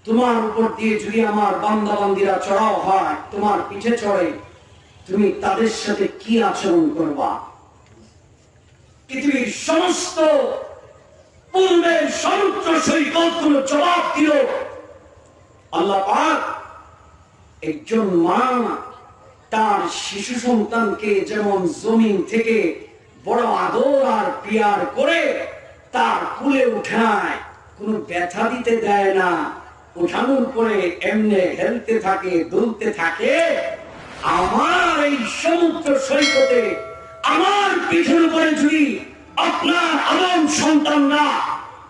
তোমার উপর দিয়ে যদি আমার বান্দা বান্দিরা চড়াও হয়, তোমার পিঠে চড়ে, তুমি তাদের সাথে কি আচরণ করবা? পৃথিবীর সমস্ত পূর্বের সমুদ্র সৈকত গুলো জবাব দিল। আল্লাহ পাক একজন মা তার শিশু সন্তানকে যেমন জমিন থেকে বড় আদর আর পিয়ার করে তার কুলে উঠায়, কোনো ব্যথা দিতে দেয় না, উঠানোর পরে এমনি হেলতে থাকে, দুলতে থাকে, আমার এই সমুদ্র সৈকতে আমার পিঠের উপরে যদি আপনার আদম সন্তানরা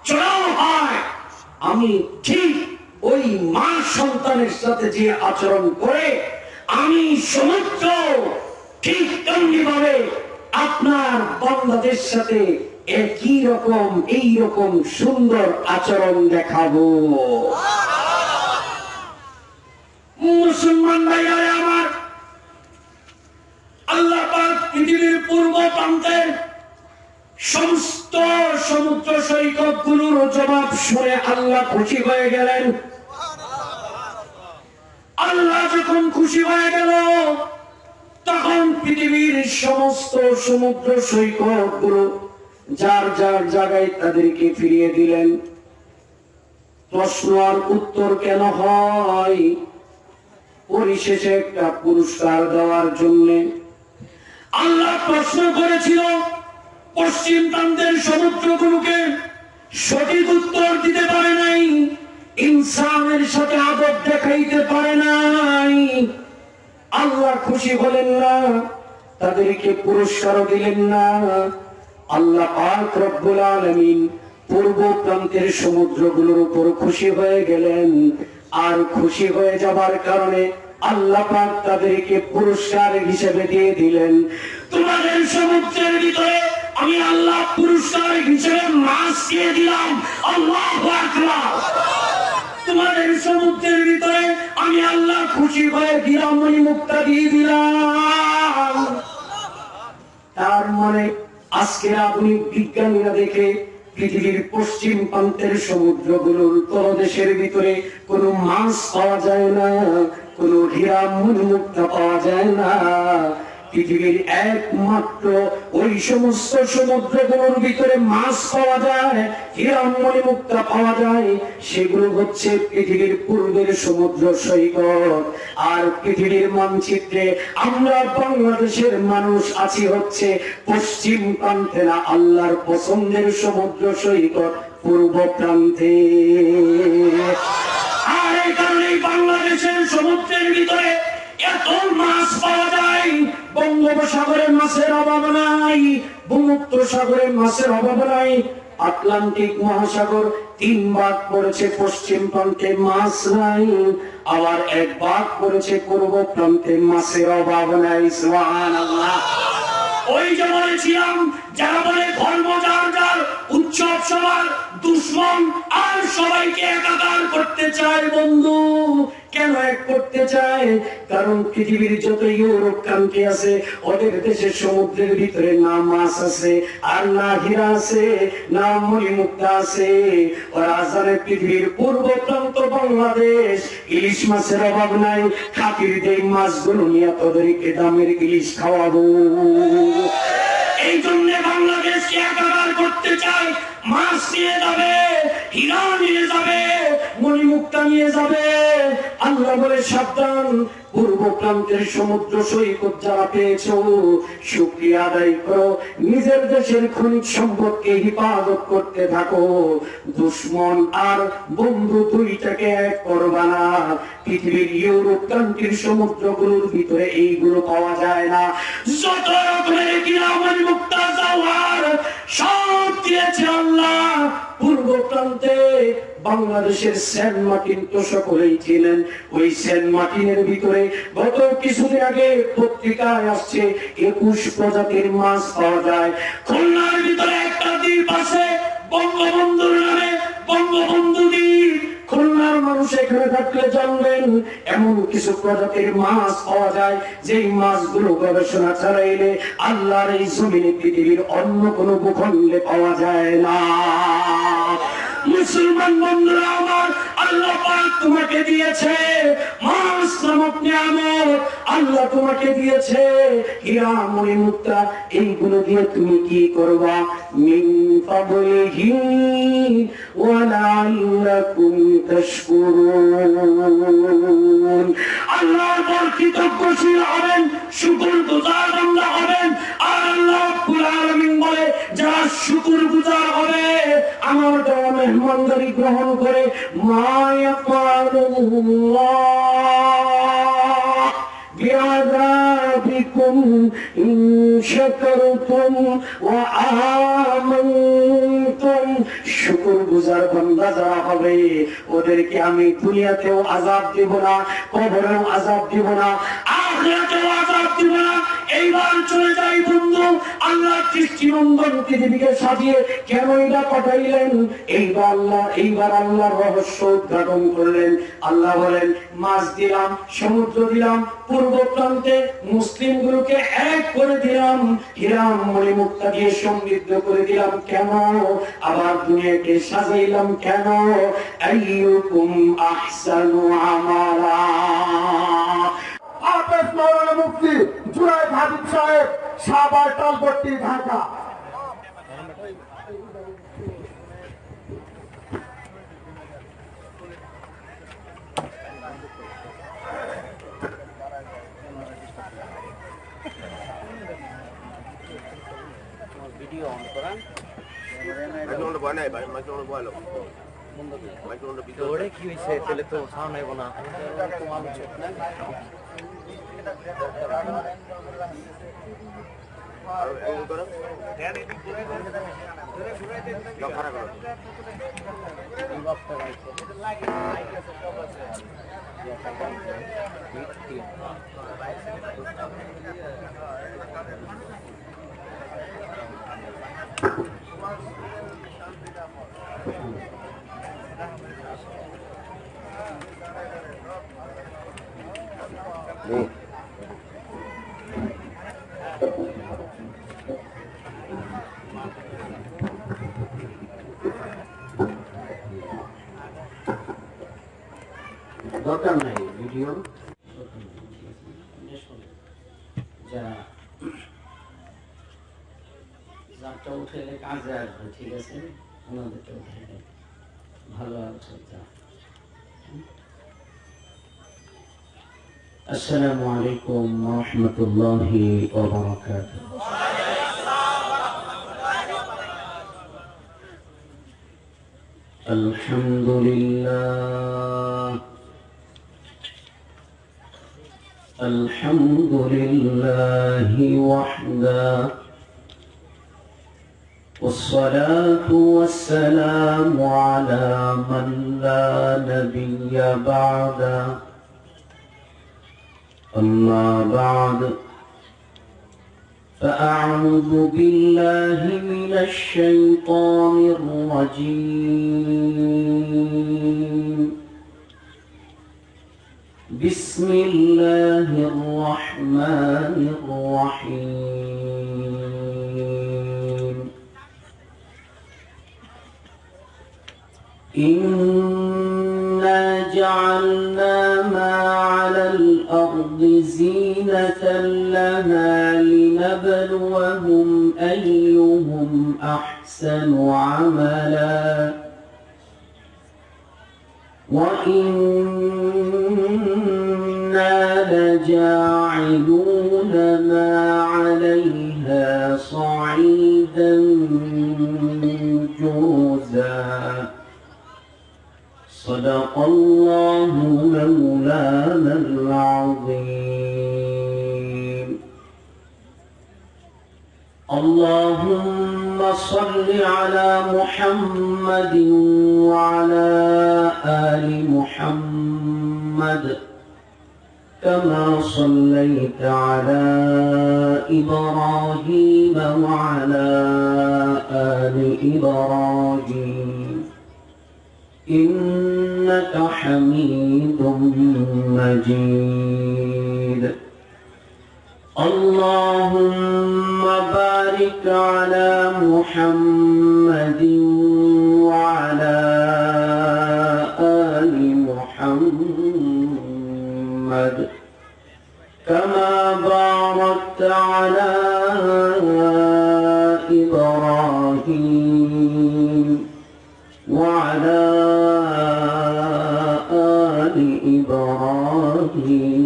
চড়াও হয়, আমি ঠিক ওই মা সন্তানের সাথে যে আচরণ করে আমি সমুদ্র ঠিক তেমনি ভাবে আপনার বান্দাদের সাথে একই রকম এই রকম সুন্দর আচরণ দেখাবো। মুসলমান ভাইরা আমার, আল্লাহ পাক পৃথিবীর পূর্ব প্রান্তের সমস্ত সমুদ্র সৈকত গুলোর জবাব শুনে আল্লাহ খুশি হয়ে গেলেন। আল্লাহ যখন খুশি হয়ে গেল, তখন পৃথিবীর সমস্ত সমুদ্র সৈকত গুলো যার যার জায়গায় তাদেরকে ফিরিয়ে দিলেন। প্রশ্ন আর উত্তর কেন হয়? পরিশেষে একটা পুরস্কার দেওয়ার জন্য আল্লাহ প্রশ্ন করেছিল পশ্চিম প্রান্তের সমুদ্রগুলোকে। সঠিক উত্তর দিতে পারে নাই, ইনসানের সাথে আদব দেখাইতে পারে নাই। আল্লাহ খুশি হলেন না, তাদেরকে পুরস্কারও দিলেন না। আল্লাহ পাক রব্বুল আলামিন পূর্ব প্রান্তের সমুদ্রগুলোর উপর খুশি হয়ে গেলেন। আর খুশি হয়ে যাবার কারণে আল্লাহ পাক তাদেরকে পুরস্কার হিসেবে দিয়ে দিলেন, তোমাদের সমুদ্রের ভিতরে আমি আল্লাহ পুরস্কার হিসেবে মাছ দিয়ে দিলাম। আল্লাহু আকবার। তোমাদের সমুদ্রের ভিতরে আমি আল্লাহ খুশি হয়ে বিরামণি মুক্তা দিয়ে দিলাম। তার মানে আজকে আপনি বিজ্ঞানীরা দেখে পৃথিবীর পশ্চিম প্রান্তের সমুদ্রগুলোর তলদেশের ভিতরে কোনো মাছ পাওয়া যায় না, কোনো হীরা মুক্তা পাওয়া যায় না। পৃথিবীর একমাত্র ওই সমস্ত সমুদ্রগুলোর ভিতরে মাছ পাওয়া যায়, হীরা মুক্তা পাওয়া যায়, সেগুলো হচ্ছে পৃথিবীর পূর্বের সমুদ্র সৈকত। আর পৃথিবীর মানচিত্রে আমরা বাংলাদেশের মানুষ আছি হচ্ছে পশ্চিম প্রান্তে না, আল্লাহর পছন্দের সমুদ্র সৈকত পূর্ব প্রান্তে। আর এই কারণে বাংলাদেশের সমুদ্রের ভিতরে এত মাছ পাওয়া যায়। বঙ্গোপসাগরে মাছের অভাব নাই, ভূমধ্য সাগরে মাছের অভাব নাই। আটলান্টিক মহাসাগর 3 ভাগ পড়েছে, পশ্চিম প্রান্তে মাছ নাই। আবার 1 ভাগ পড়েছে পূর্ব প্রান্তে, মাছের অভাব নাই। সুবহানাল্লাহ। ওই যে বলেছিলাম, যারা বলে ধর্ম যার যার, উৎসব সবার, দুশ্মন আর সবাইকে একাকার করতে চায়। বন্ধু কেন এক করতে চায়? কারণ পৃথিবীর যত ইউরোপ কান্ট্রি আছে, ওদের দেশের সমুদ্রের ভিতরে না মাছ আছে, আর না হীরা আছে, না মণিমুক্তা আছে। ওরা জানে পৃথিবীর পূর্ব প্রান্ত বাংলাদেশ, ইলিশ মাছের অভাব নাই। খাতির দেই মাছগুলো নিয়ে তোদেরকে দামের ইলিশ খাওয়াবো। এই জন্য বাংলাদেশকে একাকার করতে চায়। মাছ নিয়ে যাবে, হীরা নিয়ে যাবে, মণিমুক্তা নিয়ে যাবে। আল্লাহ বলে সাবধান, পূর্ব প্রান্তের সমুদ্র সৈকত যারা পেয়েছ, শুকরিয়া আদায় করো, নিজের দেশের খনিজ সম্পদকে হেফাজত করতে থাকো। দুশ্মন আর বন্ধু দুইটাকে এক করবা না। পৃথিবীর ইউরোপ কান্ট্রির সমুদ্রগুলোর ভিতরে এইগুলো পাওয়া যায় না। যত রকমের হীরা মণিমুক্তা জওহর সব দিয়েছে আল্লাহ পূর্ব প্রান্তে। বাংলাদেশের সেন্ট মার্টিন তো সকলেই চিনেন। ওই সেন্ট মার্টিনের ভিতরে গত কিছুদিন আগে পত্রিকায় আসছে 21 প্রজাতির মাছ পাওয়া যায়। খুলনার ভিতরে একটা দ্বীপ আছে বঙ্গবন্ধুর নামে, বঙ্গবন্ধু দ্বীপ। খুলনার মানুষ এখানে থাকলে জানবেন এমন কিছু প্রজাতির মাছ পাওয়া যায়, যেই মাছগুলো গবেষণা চালাইলে আল্লাহর এই জমিনে পৃথিবীর অন্য কোনো ভূখণ্ডে পাওয়া যায় না। মুসলমান বন্ধুরা আমার, আল্লাহ পাক তোমাকে দিয়েছে মাছ নামক নিয়ামত, আল্লাহ তোমাকে দিয়েছে হীরা মণি মুক্তা, এইগুলো দিয়ে তুমি কি করবা? মিন ফাদলিহি ওয়া লাআল্লাকুম তাশকুরুন। আল্লাহর পর কৃতজ্ঞশীল হবেন, শুকরগুজার বান্দা হবেন। আর আল্লাহ রাব্বুল আলামিন বলে যারা শুকরগুজার হবে, আমার দেওয়া মেহমানদারি গ্রহণ করে, মা ইয়াফআলুল্লাহ বিআযাবিকুম ইন শাকারতুম ওয়া আমানতুম। শুকরগুজার বান্দা যারা হবে ওদেরকে আমি দুনিয়াতেও আযাব দেব না, কবরেও আযাব দেব না, আখিরাতেও আযাব দেব না। এইবার চলে যাই বন্ধু, আল্লাহ সৃষ্টিনন্দন পৃথিবীকে সাজিয়ে কেন এটা পাঠাইলেন? এইবার আল্লাহর রহস্য উদ্ঘাটন করলেন। আল্লাহ বলেন মাছ দিলাম, সমুদ্র দিলাম, পূর্ব প্রান্তে মুসলিমগুলোকে এক করে দিলাম, হীরা মণি মুক্তা দিয়ে সমৃদ্ধ করে দিলাম। কেন? আবার দুনিয়াকে সাজাইলাম কেন? আইয়ুকুম আহসানু আমালা। হাফেজ মাওলানা মুফতি জুনায়েদ হাবিব সাহেব, সাভার তালপট্টি, ঢাকা। ভিডিও অন করান ওরে কি হয়েছে? তাহলে তো সাউন্ড নেব না। দরকার নাই ভিডিও, যারটা উঠে কাজে আসবে, ঠিক আছে? ওনাদেরটা উঠে ভালো আছে। আসসালামু আলাইকুম ওয়া রাহমাতুল্লাহি ওয়া বারাকাতুহু। আলহামদুলিল্লাহ আলহামদুলিল্লাহি ওয়াহদা والصلاة والسلام على من لا نبي بعده أما بعد فأعوذ بالله من الشيطان الرجيم بسم الله الرحمن الرحيم إنا جعلنا ما على الأرض زينة لها لنبلوهم أيهم أحسن عملا وإنا لجاعلون ما عليها صعيدا جرزا صدق الله مولانا العظيم. اللهم صل على محمد وعلى آل محمد كما صليت على إبراهيم وعلى آل إبراهيم إنك حميد مجيد. اللهم بارك على محمد وعلى آل محمد كما باركت على إبراهيم وعلى آل إبراهيم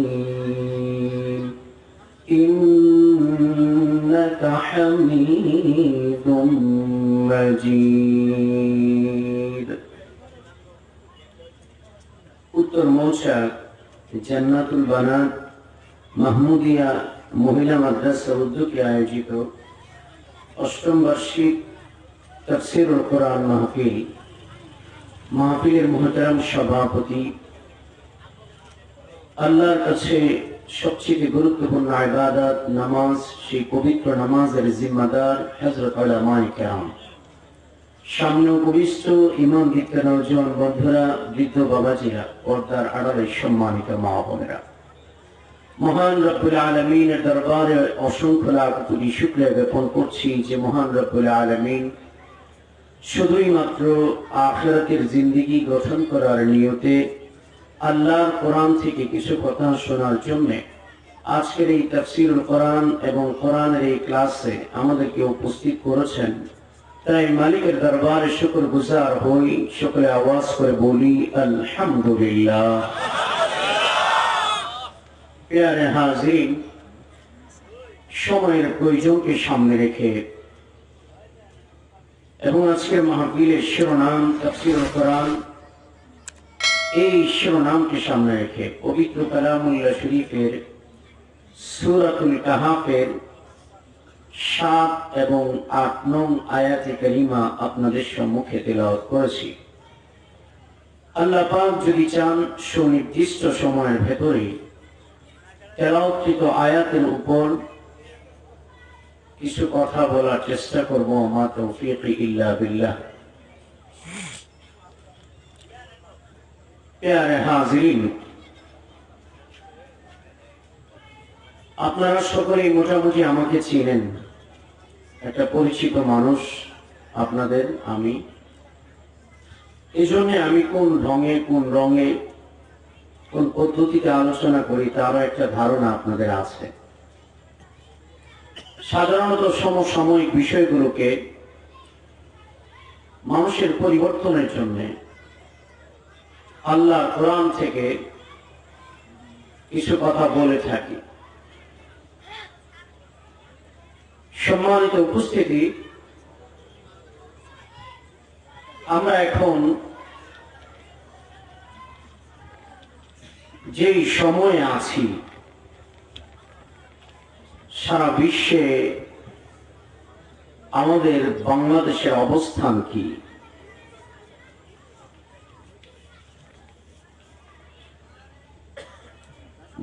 إنك حميد مجيد উত্তর মৌচাক জান্নাতুল বানাত মাহমুদিয়া মহিলা মাদ্রাসার উদ্যোগে আয়োজিত অষ্টম বার্ষিক তাফসীরুল কোরআন মাহফিলের মুহতারাম সভাপতি, আল্লাহর কাছে সবচেয়ে গুরুত্বপূর্ণ ইবাদত নামাজ, সেই পবিত্র নামাজের জিম্মাদার হযরত উলামায়ে কেরাম, সামনে উপবিষ্ট ইমাম দীক্ষা নওজোয়ান বন্ধুরা, বৃদ্ধ বাবাজিরা, পর্দার আড়ালে সম্মানিত মা বোনেরা, মহান রব্বুল আলামিনের দরবারে অসংখ্য লাখ কোটি শুকরিয়া জ্ঞাপন করছি যে মহান রব্বুল আলামিন শুধুই মাত্র আখিরাতের জিন্দেগি গঠন করার নিয়তে আল্লাহর কোরআন থেকে কিছু কথা শোনার জন্য আজকের এই তাফসীরুল কোরআন এবং কোরআনের এই ক্লাসে আমাদেরকে উপস্থিত করেছেন। তাই মালিকের দরবারে শুকরগুজার হই, শুকরে আওয়াজ করে বলি আলহামদুলিল্লাহ। প্রিয় হাজিরিন, সময়ের প্রয়োজনকে সামনে রেখে এবং আজকের মাহফিলের শিরোনাম তাফসীরুল কোরআন, এই শিরোনামকে সামনে রেখে পবিত্র কালামুল্লাহ শরীফের সূরাতুল কাহাফের 7 এবং 8 নং আয়াতে কারিমা আপনাদের সম্মুখে তেলাওয়াত করেছি। আল্লাহ পাক যদি চান সুনির্দিষ্ট সময়ের ভেতরে তেলাওয়াতকৃত আয়াতের উপর কিছু কথা বলার চেষ্টা করব। মা তৌফিক ইল্লা বিল্লাহ। প্রিয় হাজিরিন, আপনারা সকলেই মোটামুটি আমাকে চিনেন, একটা পরিচিত মানুষ আপনাদের আমি। এই জন্য আমি কোন ঢঙে, কোন রঙে, কোন পদ্ধতিতে আলোচনা করি তারও একটা ধারণা আপনাদের আছে। সাধারণত সমসাময়িক বিষয়গুলোকে মানুষের পরিবর্তনের জন্য আল্লাহ কোরআন থেকে কিছু কথা বলে থাকি। সম্মানিত উপস্থিতি, আমরা এখন যেই সময়ে আছি, সারা বিশ্বে আমাদের বাংলাদেশের অবস্থান কি?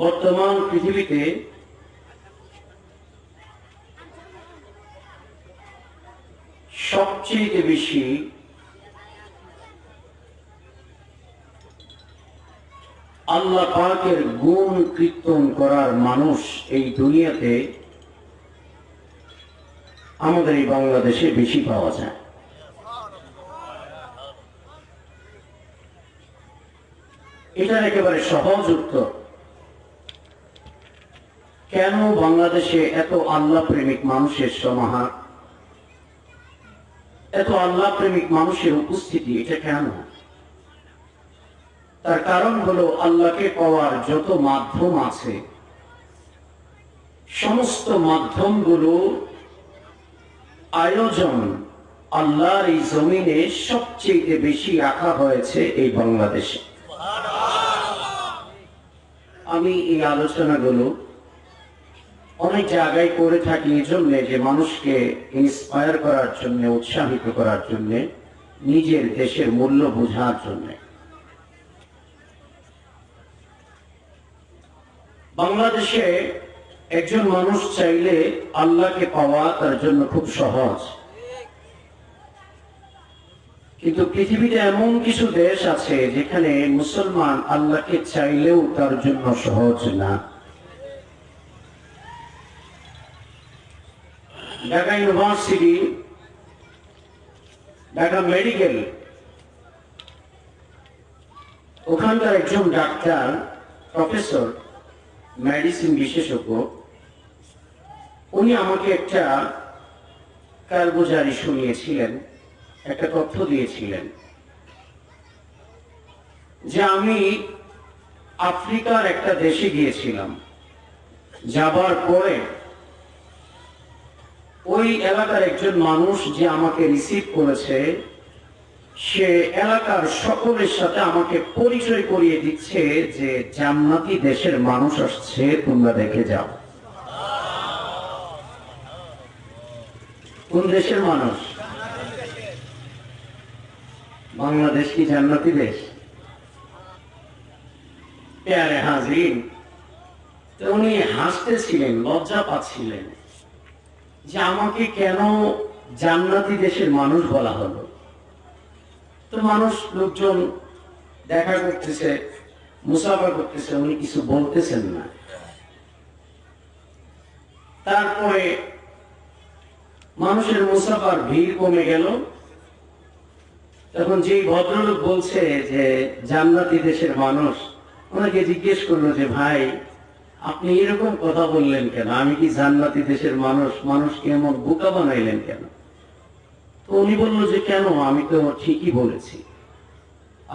বর্তমান পৃথিবীতে সবচেয়ে বেশি আল্লাহ পাকের গুণ কীর্তন করার মানুষ এই দুনিয়াতে আমাদের এই বাংলাদেশে বেশি পাওয়া যায়। এটার একেবারে সহজ উত্তর, কেন বাংলাদেশে এত আল্লাহ প্রেমিক মানুষের সমাহার, এত আল্লাহ প্রেমিক মানুষের উপস্থিতি, এটা কেন? তার কারণ হলো আল্লাহকে পাওয়ার যত মাধ্যম আছে সমস্ত মাধ্যমগুলো আয়োজন আল্লাহর এই জমিনে সবচেয়ে বেশি রাখা হয়েছে এই বাংলাদেশে। আমি এই আলোচনাগুলো অনেক জায়গায় করে থাকি এই জন্য যে মানুষকে ইন্সপায়ার করার জন্য, উৎসাহিত করার জন্য, নিজের দেশের মূল্য বোঝার জন্য। বাংলাদেশে একজন মানুষ চাইলে আল্লাহকে পাওয়া তার জন্য খুব সহজ, কিন্তু পৃথিবীতে এমন কিছু দেশ আছে যেখানে মুসলমান আল্লাহকে চাইলেও তার জন্য সহজ না। ঢাকা ইউনিভার্সিটি, ঢাকা মেডিকেল ওখানকার একজন ডাক্তার, প্রফেসর, মেডিসিন বিশেষজ্ঞ, উনি আমাকে একটা কারগুজারি শুনিয়েছিলেন, একটা তথ্য দিয়েছিলেন যে আমি আফ্রিকার একটা দেশে গিয়েছিলাম। যাবার পরে ওই এলাকার একজন মানুষ যে আমাকে রিসিভ করেছে, সে এলাকার সকলের সাথে আমাকে পরিচয় করিয়ে দিচ্ছে যে জান্নাতি দেশের মানুষ আসছে, তোমরা দেখে যাও। কোন দেশের মানুষ? বাংলাদেশ কি জান্নাতি দেশ? প্যারে হাজরিন, তো উনি হাসতেছিলেন, লজ্জা পাচ্ছিলেন যে আমাকে কেন জান্নাতি দেশের মানুষ বলা হলো। তো মানুষ, লোকজন দেখা করতেছে, মুসাফা করতেছে, উনি কিছু বলতেছেন না। তারপরে মানুষের মুসাফার ভিড় কমে গেল। তখন যেই ভদ্রলোক বলছে যে জান্নাতি দেশের মানুষ, ওনাকে জিজ্ঞেস করলো যে ভাই, আপনি এরকম কথা বললেন কেন? আমি কি জান্নাতি দেশের মানুষ? মানুষকে এমন বোকা বানাইলেন কেন? তো উনি বললো যে কেন, আমি তো ঠিকই বলেছি,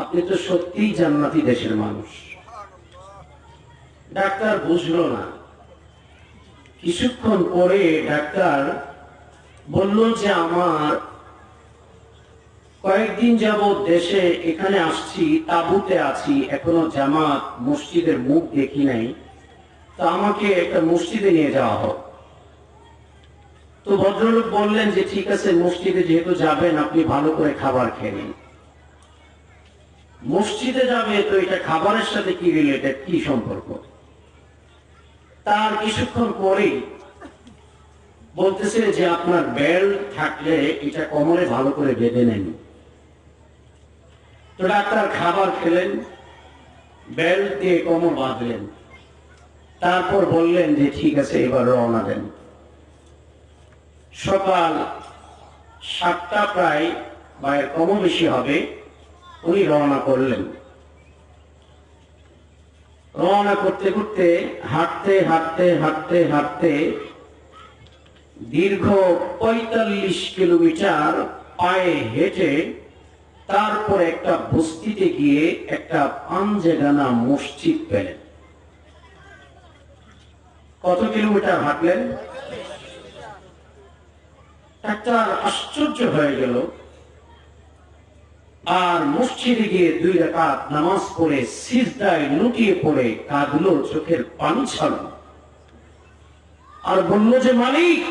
আপনি তো সত্যিই জান্নাতি দেশের মানুষ। ডাক্তার বুঝলো না। কিছুক্ষণ পরে ডাক্তার বলল যে আমার কয়েকদিন যাবৎ দেশে এখানে আসছি, তাঁবুতে আছি, এখনো জামাত মসজিদের মুখ দেখি নাই, তা আমাকে একটা মসজিদে নিয়ে যাওয়া হোক। তো ভদ্রলোক বললেন যে ঠিক আছে, মসজিদে যেহেতু যাবেন আপনি ভালো করে খাবার খেয়ে নিন। মসজিদে যাবে তো এটা খাবারের সাথে কি রিলেটেড, কি সম্পর্ক? তার কিছুক্ষণ পরেই বলতেছে যে আপনার বেল্ট থাকলে এটা কোমরে ভালো করে বেঁধে নেন। তো ডাক্তার খাবার খেলেন, বেল্ট দিয়ে কোমর বাঁধলেন, তারপর বললেন যে ঠিক আছে, এবার রওনা দেন। সকাল 7টা প্রায় বা এর কমও বেশি হবে, উনি রওনা করলেন। রওনা করতে করতে হাঁটতে হাঁটতে হাঁটতে হাঁটতে দীর্ঘ 45 কিলোমিটার পায়ে হেঁটে তারপর একটা বস্তিতে গিয়ে একটা পাঞ্জেগানা মসজিদ পেলেন। কত কিলোমিটার হাঁটলেন? ডাক্তার আশ্চর্য হয়ে গেল। আর মসজিদে গিয়ে 2 রাকাত নামাজ পড়ে সিজদায় লুটিয়ে পড়ে কাঁদলো, চোখের পানি ছাড়ল, আর বলল যে মালিক,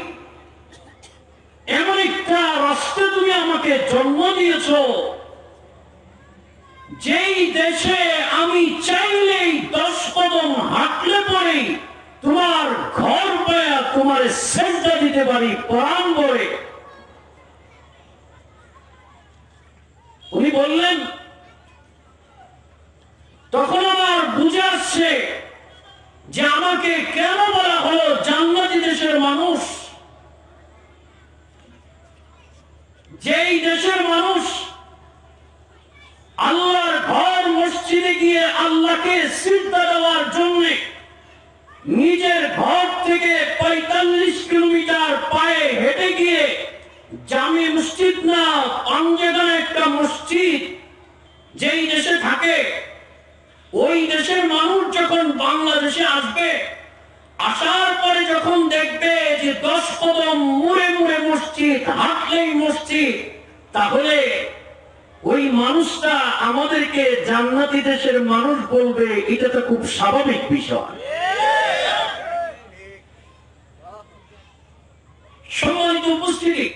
এমন একটা রাষ্ট্রে তুমি আমাকে জন্ম দিয়েছ, যেই দেশে আমি চাইলেই 10 কদম হাঁটলে পরে তোমার ঘর পায়া তোমার সেজদা দিতে পারি প্রাণ ভরে। উনি বললেন, তখন আমার বুঝে আসছে যে আমাকে কেন বলা হলো জান্নাতি দেশের মানুষ। যেই দেশের মানুষ আল্লাহর ঘর মসজিদে গিয়ে আল্লাহকে সিজদা দেওয়ার জন্য নিজের ঘর থেকে 45 কিলোমিটার পায়ে হেঁটে গিয়ে, জামে মসজিদ না, পাঞ্জেগানা একটা মসজিদ যেই দেশে থাকে, ওই দেশের মানুষ যখন বাংলাদেশে আসবে, আসার পরে যখন দেখবে যে 10 কদম মুড়ে মুড়ে মসজিদ, হাঁটলেই মসজিদ, তাহলে ওই মানুষটা আমাদেরকে জান্নাতি দেশের মানুষ বলবে, এটা তো খুব স্বাভাবিক বিষয়। সম্মানিত উপস্থিতি,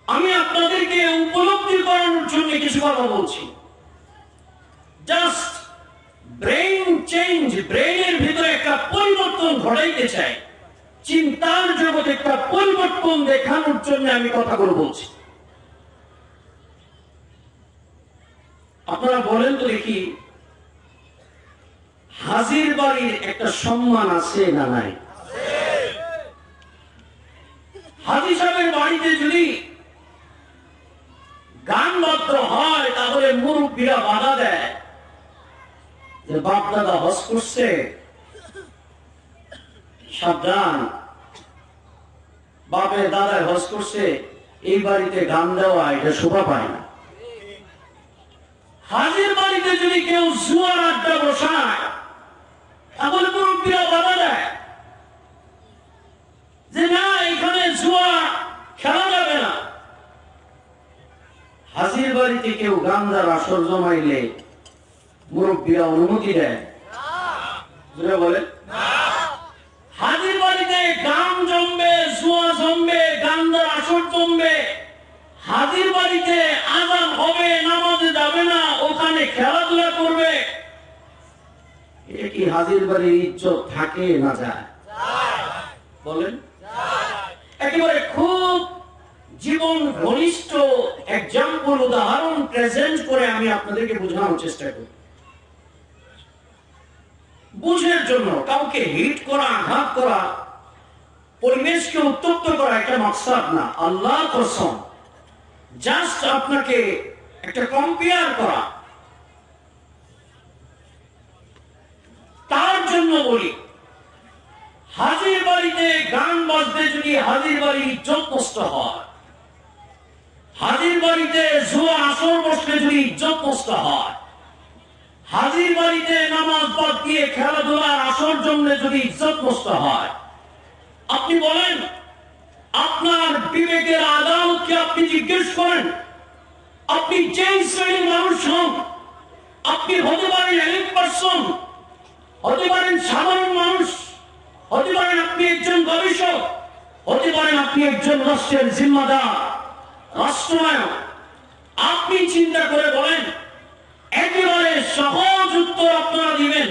আমি আপনাদেরকে উপলব্ধি করানোর জন্য কিছু কথা বলছি। জাস্ট ব্রেইন চেঞ্জ, ব্রেইনের ভিতরে একটা পরিবর্তন ঘটাইতে চাই, চিন্তার জগতে একটা পরিবর্তন দেখানোর জন্য আমি কথাগুলো বলছি। আপনারা বলেন তো দেখি, হাজির বাড়ির একটা সম্মান আছে না নাই? হাজি সাহেবের বাড়িতে যদি গান বাদ্য হয়, তাহলে মুরব্বী বাধা দেয় যে বাপ দাদা হজ করছে, সাবধান, বাপের দাদায় হজ করছে, এই বাড়িতে গান দেওয়া এটা শোভা পায় না। হাজির বাড়িতে যদি কেউ জুয়ার আড্ডা বসায় তাহলে মুরব্বীরা বাধা দেয় যে না, এখানে জুয়া খেলা যাবে না। হাজির বাড়িতে কেউ গান্ধার আসর জমাইলে মুরব্বীরা অনুমতি দেয়? বলে হাজির বাড়িতে গান জমবে, জুয়া জমবে, গান্ধার আসর জমবে, হাজির বাড়িতে আযান হবে, নামাজে যাবে না, ওখানে খেলাধুলা করবে, এটা কি হাজির বাড়ির ইজ্জত থাকে না যায়? বলেন। একেবারে খুব জীবন ঘনিষ্ঠ এক্সাম্পল, উদাহরণ প্রেজেন্ট করে আমি আপনাদেরকে বোঝানোর চেষ্টা করি। বুঝের জন্য কাউকে হিট করা, আঘাত করা, পরিবেশকে উত্তপ্ত করা একটা মাকসাদ না। আল্লাহর কসম, জাস্ট আপনাকে একটা কম্পেয়ার করা। তার জন্য বলি, হাজির বাড়িতে গান বাজতে যদি হাজির বাড়ির ইজ্জত নষ্ট হয়, হাজির বাড়িতে জুয়া আসর বসলে যদি ইজ্জত নষ্ট হয়, হাজির বাড়িতে নামাজ বাদ দিয়ে খেলাধুলার আসর জমলে যদি ইজ্জত নষ্ট হয়, আপনি বলেন আপনার বিবেকের আদালতকে আপনি জিজ্ঞেস করেন, আপনি যেই শ্রেণীর মানুষ হন, আপনি হতে পারেন এলিট পারসন, হতে পারেন সাধারণ মানুষ, হতে পারেন আপনি একজন গবেষক, হতে পারেন আপনি একজন রাষ্ট্রের জিম্মাদার, রাষ্ট্রনায়ক, আপনি চিন্তা করে বলেন, একেবারে সহজ উত্তর আপনারা দিবেন,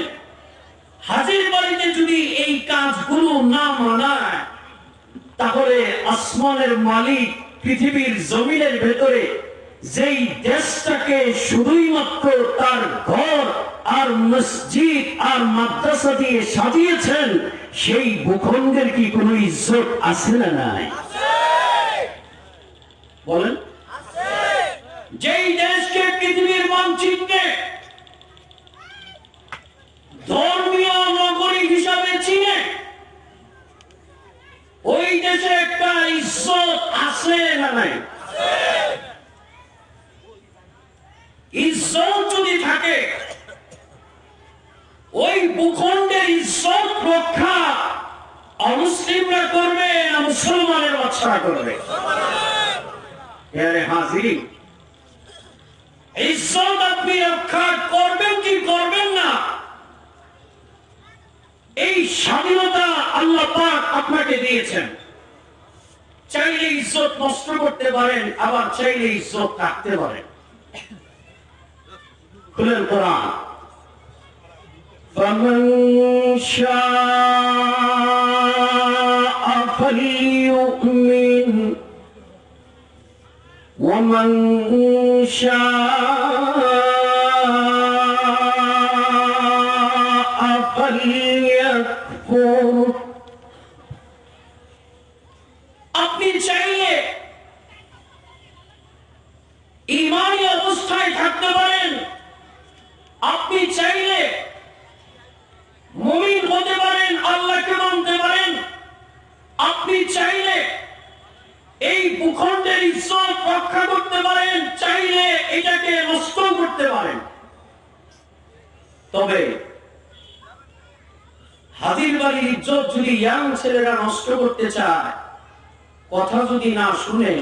হাজির বাড়িতে যদি এই কাজগুলো না মানায় তাহলে আসমানের মালিক পৃথিবীর জমিনের ভেতরে যেই দেশটাকে শুধুই মাত্র তার ঘর আর মসজিদ আর মাদ্রাসা দিয়ে সাজিয়েছেন, সেই ভূখণ্ডের কি কোনো ইজ্জত আছে না নাই? বলেন। যেই দেশকে পৃথিবীর মানচিত্রে ধর্মীয় নগরী হিসাবে চিনে, ওই দেশে একটা ইজ্জত আছে না নাই? ইজ্জত যদি থাকে, ওই ভূখণ্ডের ইজ্জত রক্ষা অমুসলিমরা করবে না মুসলমানের বাচ্চারা করবে? হাজির, ইজ্জত আপনি রক্ষা করবেন কি করবেন না, এই স্বাধীনতা আল্লাহ পাক আপনাকে দিয়েছেন। চাইলে ইজ্জত নষ্ট করতে পারেন, আবার চাইলে ইজ্জত রাখতে পারেন। খুলেন কোরআন। فمن شاء فليؤمن ومن شاء فليكفر। আপনি চাইলে ঈমানী অবস্থায় থাকতে পারেন, আপনি চাইলে মুমিন হতে পারেন, আল্লাহকে মানতে পারেন, আপনি চাইলে এই ভূখণ্ডের ইজ্জত রক্ষা করতে পারেন, চাইলে এটাকে নষ্ট করতে পারেন। তবে হাজির বাড়ির ইজ্জত যদি ইয়াং ছেলেরা নষ্ট করতে চায়, কথা যদি না শুনে,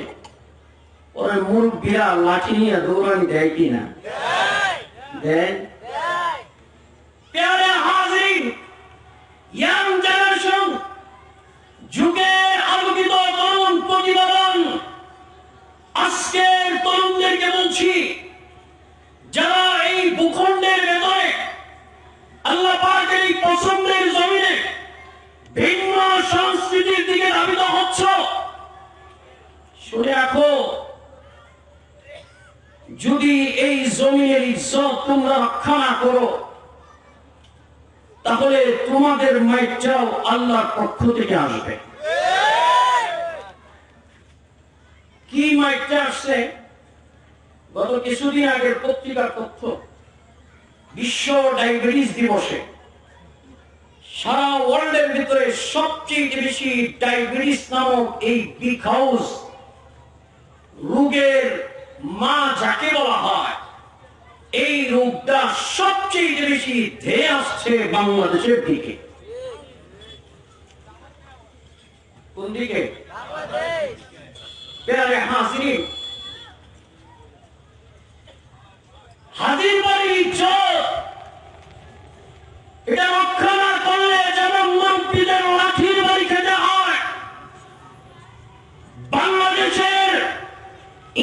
ওরা মুরব্বীরা লাঠি নিয়ে দৌড়ানি দেয় কিনা? দেয়। প্যারে হাজির, ইয়াং জেনারেশন, যুগের আলোকিত তরুণ প্রতিভাবান আজকের তরুণদেরকে বলছি, যারা এই ভূখণ্ডের ভেতরে আল্লাহ পাকের এই পছন্দের জমিনে ভিন্ন সংস্কৃতির দিকে ধাবিত হচ্ছ, শুনে রাখো, যদি এই জমিনের ইজ্জত তোমরা রক্ষা না করো, তাহলে তোমাদের মাইকটাও আল্লাহর পক্ষ থেকে আসবে। কি মাইকটা আসছে? গত কিছুদিন আগের পত্রিকার তথ্য, বিশ্ব ডায়াবেটিস দিবসে সারা ওয়ার্ল্ডের ভিতরে সবচেয়ে বেশি ডায়াবেটিস নামক এই বিগ হাউস রোগের মা যাকে বলা হয়, এই রোগটা সবচেয়ে বেশি ধেয়ে আসছে বাংলাদেশের দিকে। কোন দিকে? প্যারে হাজির, হাজির বাড়ির ইজ্জত এটা রক্ষা না করলে যেমন মন্ত্রীদের লাঠির বাড়ি খেতে হয়, বাংলাদেশের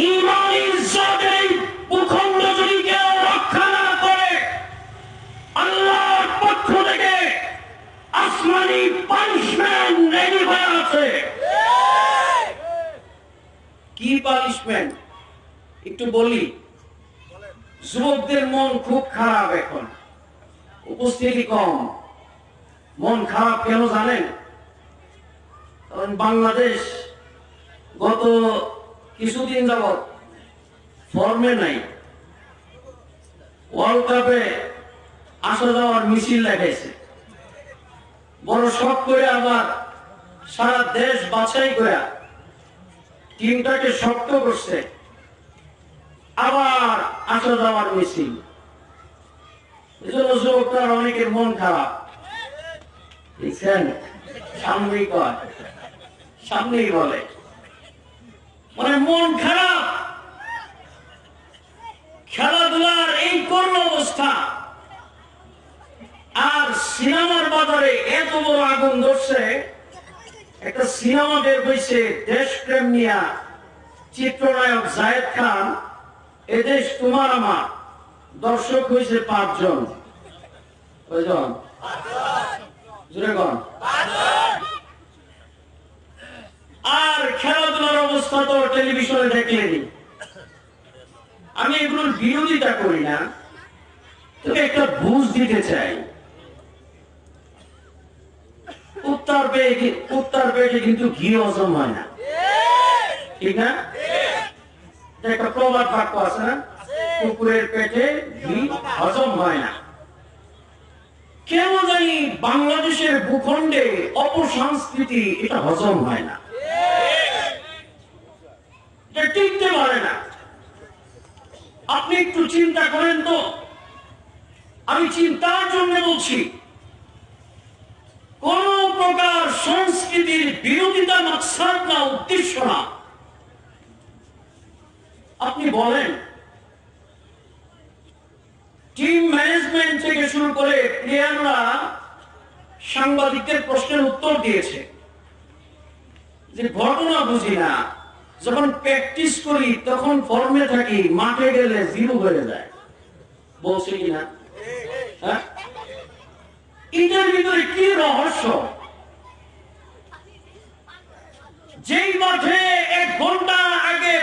ইমানি ইজ্জতের এই ভূখণ্ড যদি কেউ রক্ষা না করে, আল্লাহর পক্ষ থেকে আসমানি পানিশমেন্ট রেডি হয়ে আছে। কি পানিশমেন্ট একটু বলি। যুবকদের মন খুব খারাপ, এখন উপস্থিতি কম। মন খারাপ কেন জানেন? কারণ বাংলাদেশ গত কিছুদিন যাবৎ ফর্মে নাই। ওয়ার্ল্ড কাপে আসা যাওয়ার মিছিল দেখাইছে, বড় শখ করে আবার সারা দেশ বাছাই করে টিমটাকে শক্ত করছে, আবার আসা যাওয়ার মিছিল। এজন্য যুবকরা অনেকের মন খারাপ। দেখছেন, সামনেই কয়, সামনেই বলে, মানে মন খারাপ। খেলাধুলার এই করুণ অবস্থা, আর সিনেমার বাজারে এত বড় আগুন ধরছে। একটা সিনেমা বের হয়েছে দেশপ্রেম নিয়ে, চিত্রনায়ক জায়েদ খান, এদেশ তোমার আমার, দর্শক হয়েছে 5 জন। কয়জন? জোরে কন। আর খেলাধুলার অবস্থা তো টেলিভিশনে দেখলেনি। আমি এগুলোর বিরোধিতা করি না, তবে একটা বুঝ দিতে চাই। উত্তর পেটে কিন্তু ঘি হজম হয় না, ঠিক না? একটা প্রবাদ বাক্য আছে না, কুকুরের পেটে ঘি হজম হয় না। কেন জানি বাংলাদেশের ভূখণ্ডে অপসংস্কৃতি এটা হজম হয় না, এটা টিকতে পারে না। আপনি একটু চিন্তা করেন তো, আমি চিন্তার জন্য বলছি। কোন প্রকার সংস্কৃতির বিরোধিতা মাকসাদ না, উদ্দেশ্য না। আপনি বলেন, টিম ম্যানেজমেন্ট থেকে শুরু করে প্লেয়াররা সাংবাদিকদের প্রশ্নের উত্তর দিয়েছে যে ঘটনা বুঝি না, যখন প্র্যাকটিস করি তখন ফর্মে থাকি, মাঠে গেলে জিরো হয়ে যায়। বলছে কিনা? হ্যাঁ, এটার ভিতরে কি রহস্য? যেই মাঠে 1 ঘন্টা আগে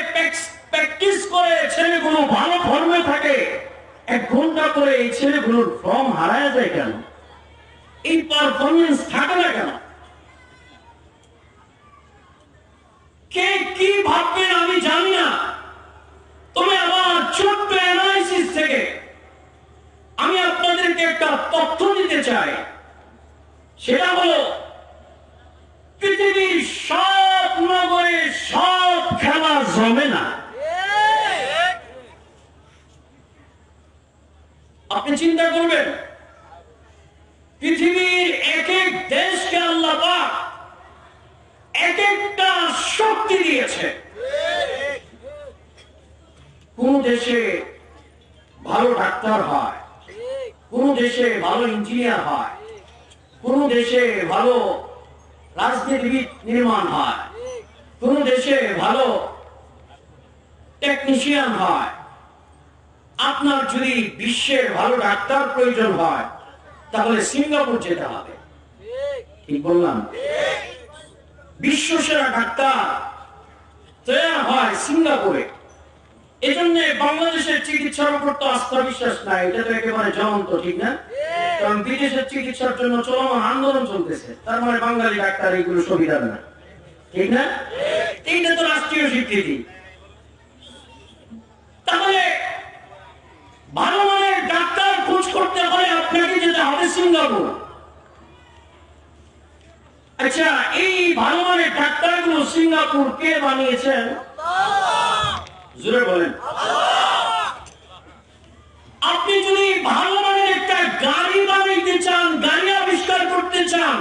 প্র্যাকটিস করে ছেলেগুলো ভালো ফর্মে থাকে, 1 ঘন্টা করে এই ছেলেগুলোর ফর্ম হারায় যায় কেন? এই পারফরমেন্স থাকে না কেন? কে কি ভাববেন আমি জানি না, তবে আমার ছোট্ট অ্যানালাইসিস থেকে আমি আপনাদেরকে একটা তথ্য দিতে চাই। সেটা হলো, পৃথিবীর সব নগরে সব খেলা জমে না। আপনি চিন্তা করবেন, পৃথিবীর এক এক দেশকে আল্লাহ পাক এক একটা শক্তি দিয়েছে। কোন দেশে ভালো ডাক্তার হয়, কোন দেশে ভালো ইঞ্জিনিয়ার হয়, কোন দেশে ভালো রাজনীতিবিদ নির্মাণ হয়, কোন দেশে ভালো টেকনিশিয়ান হয়। আপনার যদি বিশ্বের ভালো ডাক্তার প্রয়োজন হয়, তাহলে সিঙ্গাপুর যেতে হবে। ঠিক বললাম? বিশ্ব সেরা ডাক্তার তৈরি হয় সিঙ্গাপুরে। এজন্য বাংলাদেশের চিকিৎসার উপর তো আস্থা বিশ্বাস নাই, এটা তো একেবারে জ্বলন্ত, ঠিক না? কারণ বিদেশের চিকিৎসার জন্য চলমান আন্দোলন চলতেছে, তার মানে বাঙালি ডাক্তার এইগুলো সুবিধা না, ঠিক না? এইটা তো রাষ্ট্রীয় স্বীকৃতি। তাহলে ভালো মানের ডাক্তার খোঁজ করতে সিঙ্গাপুর। আচ্ছা, এই ভালো মানের ট্রাক্টরগুলো সিঙ্গাপুর কে বানিয়েছেন? জোরে বলেন। আপনি যদি ভালো মানের একটা গাড়ি বানাইতে চান, গাড়ি আবিষ্কার করতে চান,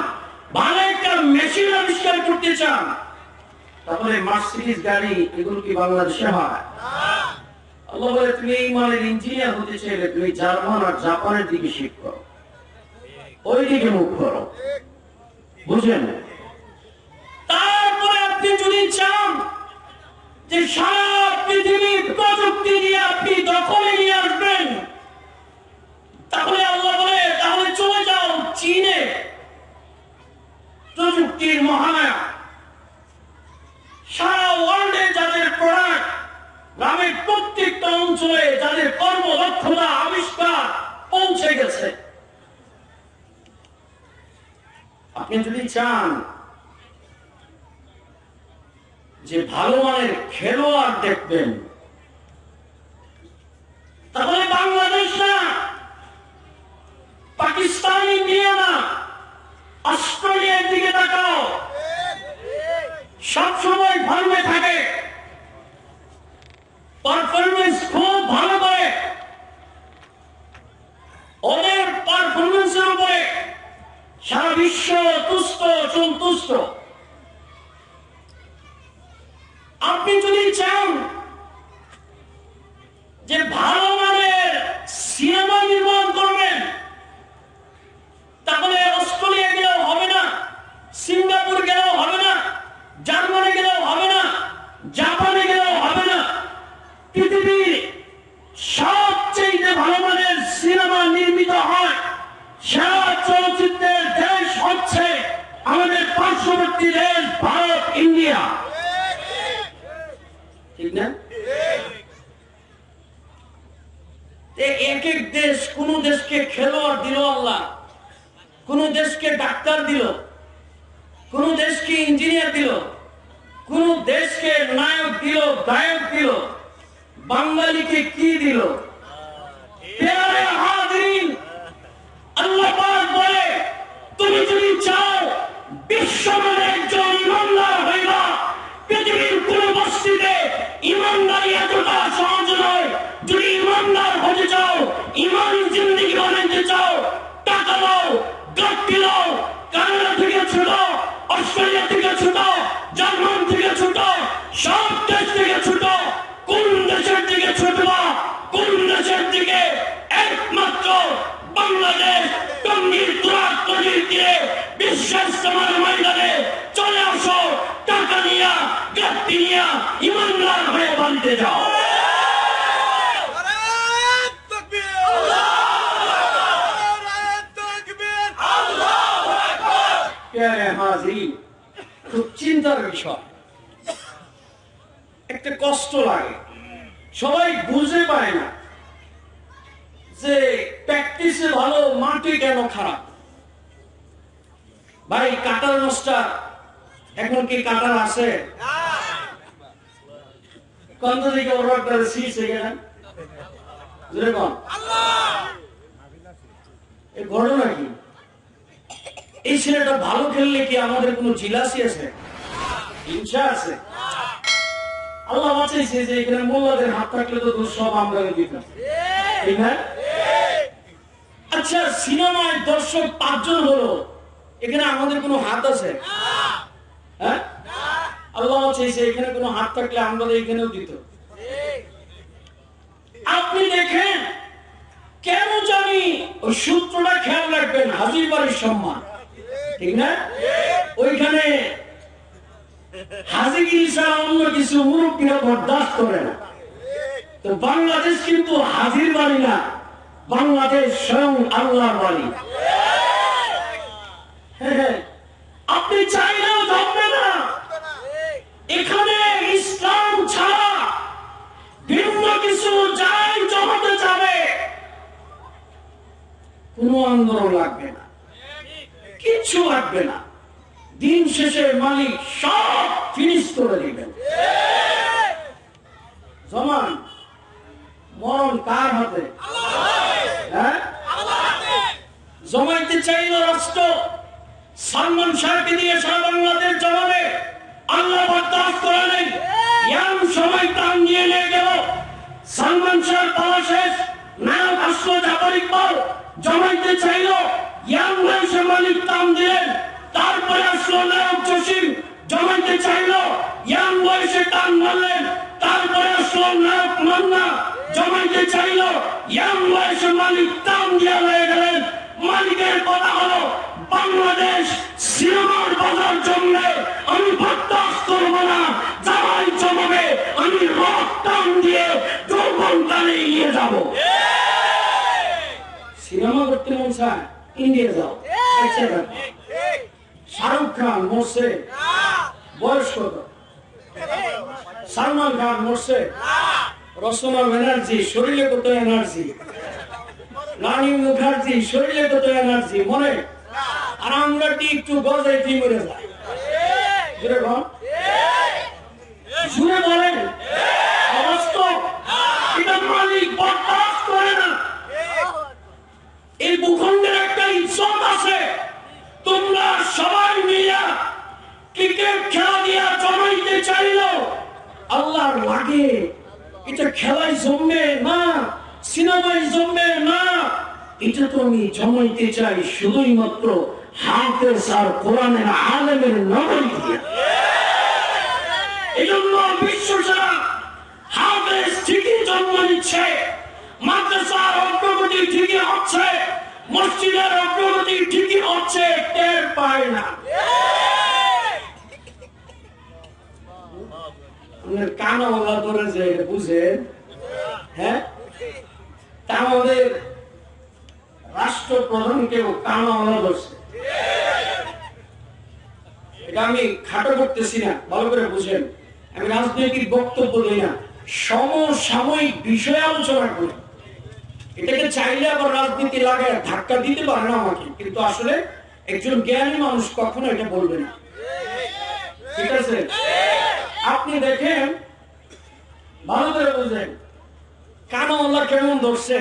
ভালো একটা মেশিন আবিষ্কার করতে চান, তাহলে মার্সিডিজ গাড়ি এগুলো কি বাংলাদেশে হয়? আল্লাহ বলে তুমি এই মানের ইঞ্জিনিয়ার হতে চাইলে তুমি জার্মান আর জাপানের দিকে শিফট করো, ওই দিকে মুখ করো, বুঝলেন? তারপরে আপনি যদি চান যে সারা পৃথিবীর প্রযুক্তি দিয়ে আপনি দখলে নিয়ে আসবেন, তাহলে আল্লাহ বলে তাহলে চলে যাও চীনে, প্রযুক্তির মহানায়ক। সারা ওয়ার্ল্ডে যাদের প্রোডাক্ট, গ্রামের প্রত্যেকটা অঞ্চলে যাদের কর্মদক্ষতা আবিষ্কার পৌঁছে গেছে, আপনি যদি চান যে ভালো মানের খেলোয়াড় দেখবেন, তাহলে বাংলাদেশ না, পাকিস্তান, ইন্ডিয়া না, অস্ট্রেলিয়ার দিকে তাকাও। সবসময় ফর্মে থাকে, পারফরমেন্স খুব ভালো করে, ওদের পারফরমেন্সের উপরে সারা বিশ্ব তুষ্ট সন্তুষ্ট। আপনি যদি চান যে ভালো মানের সিনেমা নির্মাণ করবেন, তাহলে অস্ট্রেলিয়া গেলেও হবে না, সিঙ্গাপুর গেলেও হবে না, জার্মানি গেলেও হবে না, জাপানে গেলেও হবে না। পৃথিবীর সবচেয়ে ভালো মানের সিনেমা নির্মিত হয়, সেরা চলচ্চিত্রের দেশ হচ্ছে আমাদের পার্শ্ববর্তী দেশ ভারত, ইন্ডিয়া, ঠিক না? এক এক দেশ, কোন দেশকে খেলোয়াড় দিল আল্লাহ, কোন দেশকে ডাক্তার দিল, কোন দেশকে ইঞ্জিনিয়ার দিল, কোন দেশকে নায়ক দিল, গায়ক দিল, বাঙালিকে কি দিল? প্যারে হাজিরিন, আল্লাহ পাক বলে তুমি যদি চাও বিশ্বমানের একজন ইমানদার হইবা, পৃথিবীর কোন বস্তিতে ইমানদারি এতটা সহজ নয়। যদি ইমানদার হতে চাও, ইমান জিন্দেগি বানাইতে চাও, টাকা দাও, গাড়ি দাও, কানাডা থেকে ছোট, অস্ট্রেলিয়া থেকে ছোট, জার্মান থেকে ছোট, সব দেশ থেকে ছোট, কোন দেশের দিকে ছুটবা, কোন দেশের দিকে? একমাত্র বাংলাদেশ। টঙ্গীর তুরাগ দিয়ে বিশ্বের সমান ময়দানে চলে আসো, টাকা নিয়া, গাড়ি নিয়া, ইমানদার হয়ে বাড়িতে যাও। খুব চিন্তার বিষয়, একটা কষ্ট লাগে, সবাই বুঝে পায় না যে প্র্যাকটিসে ভালো, মাটি কেন খারাপ। ভাই কাটার মাস্টার এখন কি কাটার আছে? কত দিকে ওরা শিখছে গেলেন এই ঘটনা কি? এই ছেলেটা ভালো খেললে কি আমাদের কোন জিলাসি আছে, হিংসা আছে? আল্লাহ বাঁচাইছে যে এখানে মোল্লাদের হাত থাকলে তো দোষ সব আমরা দিতাম, ঠিক না? আচ্ছা, সিনেমায় দর্শক 5 জন হলো, এখানে আমাদের কোনো হাত আছে? হ্যাঁ, আল্লাহ বাঁচাইছে এখানে কোনো হাত থাকলে আমরা এখানেও দিত। আপনি দেখেন কেন জানি ওই সূত্রটা খেয়াল রাখবেন, হাজির বাড়ির সম্মান, ঠিক না? ওইখানে হাজিগিরি ছাড়া অন্য কিছু মুরব্বীরা বরদাস্ত করে না। তো বাংলাদেশ কিন্তু হাজির বাড়ি না, বাংলাদেশ স্বয়ং আল্লাহর বাড়ি। আপনি চাইলেও ধরবে না, এখানে ইসলাম ছাড়া ভিন্ন কিছু যাই জমাতে যাবে, কোন আন্দোলন লাগবে না, কিচ্ছু লাগবে না। দিন শেষে মালিক সব ফিনিশ করে দিবেন। জমান মরণ কার হাতে? হ্যাঁ, জমাইতে সালমান শাহকে দিয়ে সারা বাংলাদেশ জমাবে আল্লাহ বরদাস্ত করে নেই। এমন সময় টান নিয়ে নিয়ে গেল, সালমান শাহ পাওয়া শেষ, নায়ক আসলো জাফর ইকবাল জমাইতে চাইল, ইয়াং বয়সে মালিক টান দিলেন। তারপরে আসলো নায়ক জসিম জমাইতে চাইল, ইয়াং বয়সে টান মারলেন। তারপরে আসলো নায়ক মান্না জমাইতে চাইল, ইয়াং বয়সে মালিক টান দিয়ে হয়ে গেলেন। মালিকের কথা হলো বাংলাদেশ সিনেমার বাজার জমলে আমি বরদাস্ত করব না, যারাই জমাবে আমি রক টান দিয়ে যৌবন টানে এগিয়ে যাব। সিনেমা করতে মন চায়, ইন্ডিয়া যাও। শাহরুখ খান মরছে, বয়স কত? সালমান খান মরছে, রচনা ব্যানার্জি শরীরে কত এনার্জি, রানী মুখার্জি শরীরে কত এনার্জি মনে, আর আমরা একটু গজায় কি মরে যায়। জুড়ে বলেন অবাস্তব, এটা মালিক বরদাস্ত করে না। এই ভূখণ্ডের একটা ইজ্জত আছে, তোমরা সবাই মিলে ক্রিকেট খেলা দিয়া জমাইতে চাইল, আল্লাহর লাগে এটা খেলায় জমবে না, সিনেমায় জমবে না। এটা তো আমি জমাইতে চাই শুধুই মাত্র হাফেজ আর কোরআনের আলেমের নগরী দিয়ে। এই জন্য বিশ্ব সারা হাফেজ ঠিকই জন্ম নিচ্ছে, মাদ্রাসার অগ্রগতি ঠিকই হচ্ছে, মসজিদের অগ্রগতি ঠিকই হচ্ছে, টের পায় না। কানাওয়ালা ধরে যে বুঝেন, হ্যাঁ, তা আমাদের রাষ্ট্রপ্রধানকেও কানাওয়ালা ধরছে। এটা আমি খাটো করতেছি না, ভালো করে বুঝেন। আমি রাজনৈতিক বক্তব্য দিই না, সমসাময়িক বিষয়ে আলোচনা করি। এটাকে চাইলে আবার রাজনীতি লাগায় ধাক্কা দিতে পারে না আমাকে, কিন্তু আসলে একজন জ্ঞানী মানুষ কখনো এটা বলবে না। ঠিক আছে, আপনি দেখেন, ভালো করে বুঝেন, কানাওয়ালা কেমন ধরছে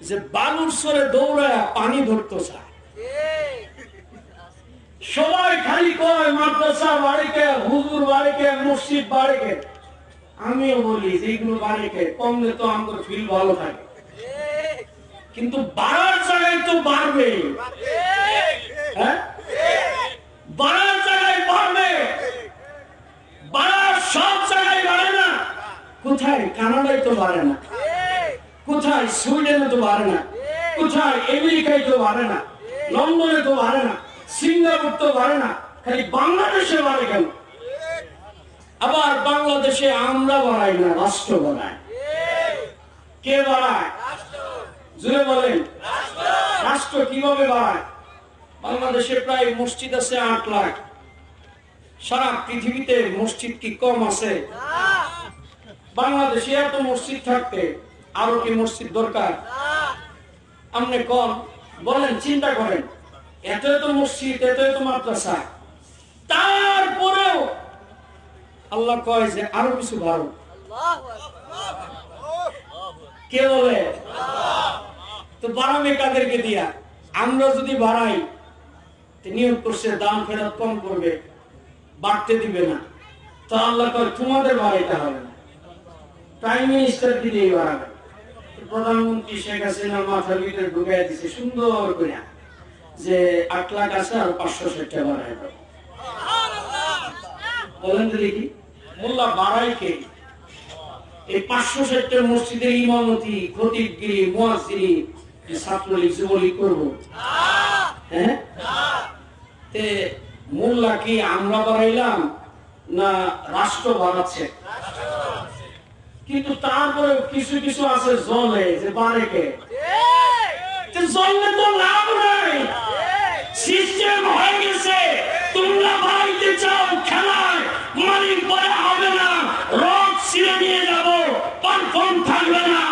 যে বালুর সরে দৌড়ায় পানি ধরতে চায়। সবাই খালি কয় মাদ্রাসা বাড়িকে, হুজুর বাড়িকে, মসজিদ বাড়িকে। আমিও বলি যেগুলো বাড়িকে কমলে তো আমাদের ফিল ভালো থাকে, কিন্তু বাড়ার জায়গায় তো বাড়বে, হ্যাঁ, বাড়ার জায়গায় বাড়বে, বাড়ার সব জায়গায় বাড়ে না। কোথায়? কানাডায় তো বাড়ে না, কোথায় সুইডেনে তো বাড়ে না, কোথায় আমেরিকায় তো বাড়ে না, লন্ডনে তো বাড়ে না, সিঙ্গাপুর তো বাড়ে না, খালি বাংলাদেশে বাড়ে কেন? আবার বাংলাদেশে আমরা বাড়াই না, রাষ্ট্র বাড়ায়। কে বাড়ায়? জুড়ে বলেন, রাষ্ট্র কিভাবে বাড়ায়? বাংলাদেশে প্রায় মসজিদ আছে 8 লাখ। সারা পৃথিবীতে মসজিদ কি কম আছে? বাংলাদেশে এত মসজিদ থাকতে আরো কি মসজিদ দরকার? আপনি কম বলেন, চিন্তা করেন, এত এত মসজিদ, এত এত মাদ্রাসা, তারপরেও আল্লাহ কয় যে আরো কিছু বাড়ো। কে বলে? তো বাড়াবে কাদেরকে দিয়া? আমরা যদি বাড়াই, নিয়োগ করছে দাম ফেরত কম করবে, বাড়তে দিবে না, তো আল্লাহ কয় তোমাদের বাড়াইতে হবে না, প্রাইম মিনিস্টার দিলেই বাড়াবে। প্রধানমন্ত্রী শেখ হাসিনা মাথার ভিতরে ঢুকাই দিছে সুন্দর করে যে 8 লাখ আছে আর 560 টাকা বাড়াই দাও। বলেন তো দেখি, মোল্লা বাড়াই কে? এই 560 মসজিদের ইমামতি, খতিবগিরি, মুয়াজ্জিনি ছাত্রলীগ যুবলীগ করবো? হ্যাঁ, তে মোল্লা কি আমরা বাড়াইলাম না রাষ্ট্র বাড়াচ্ছে? কিন্তু তারপরে কিছু কিছু আছে জলে যে বাড়ে কে? জলে তো লাভ নাই, সিস্টেম হয়ে গেছে। তোমরা বাড়াইতে চাও খেলায়, মালিক বলে হবে না, রড ছিঁড়ে নিয়ে যাব, পারফর্ম থাকবে না,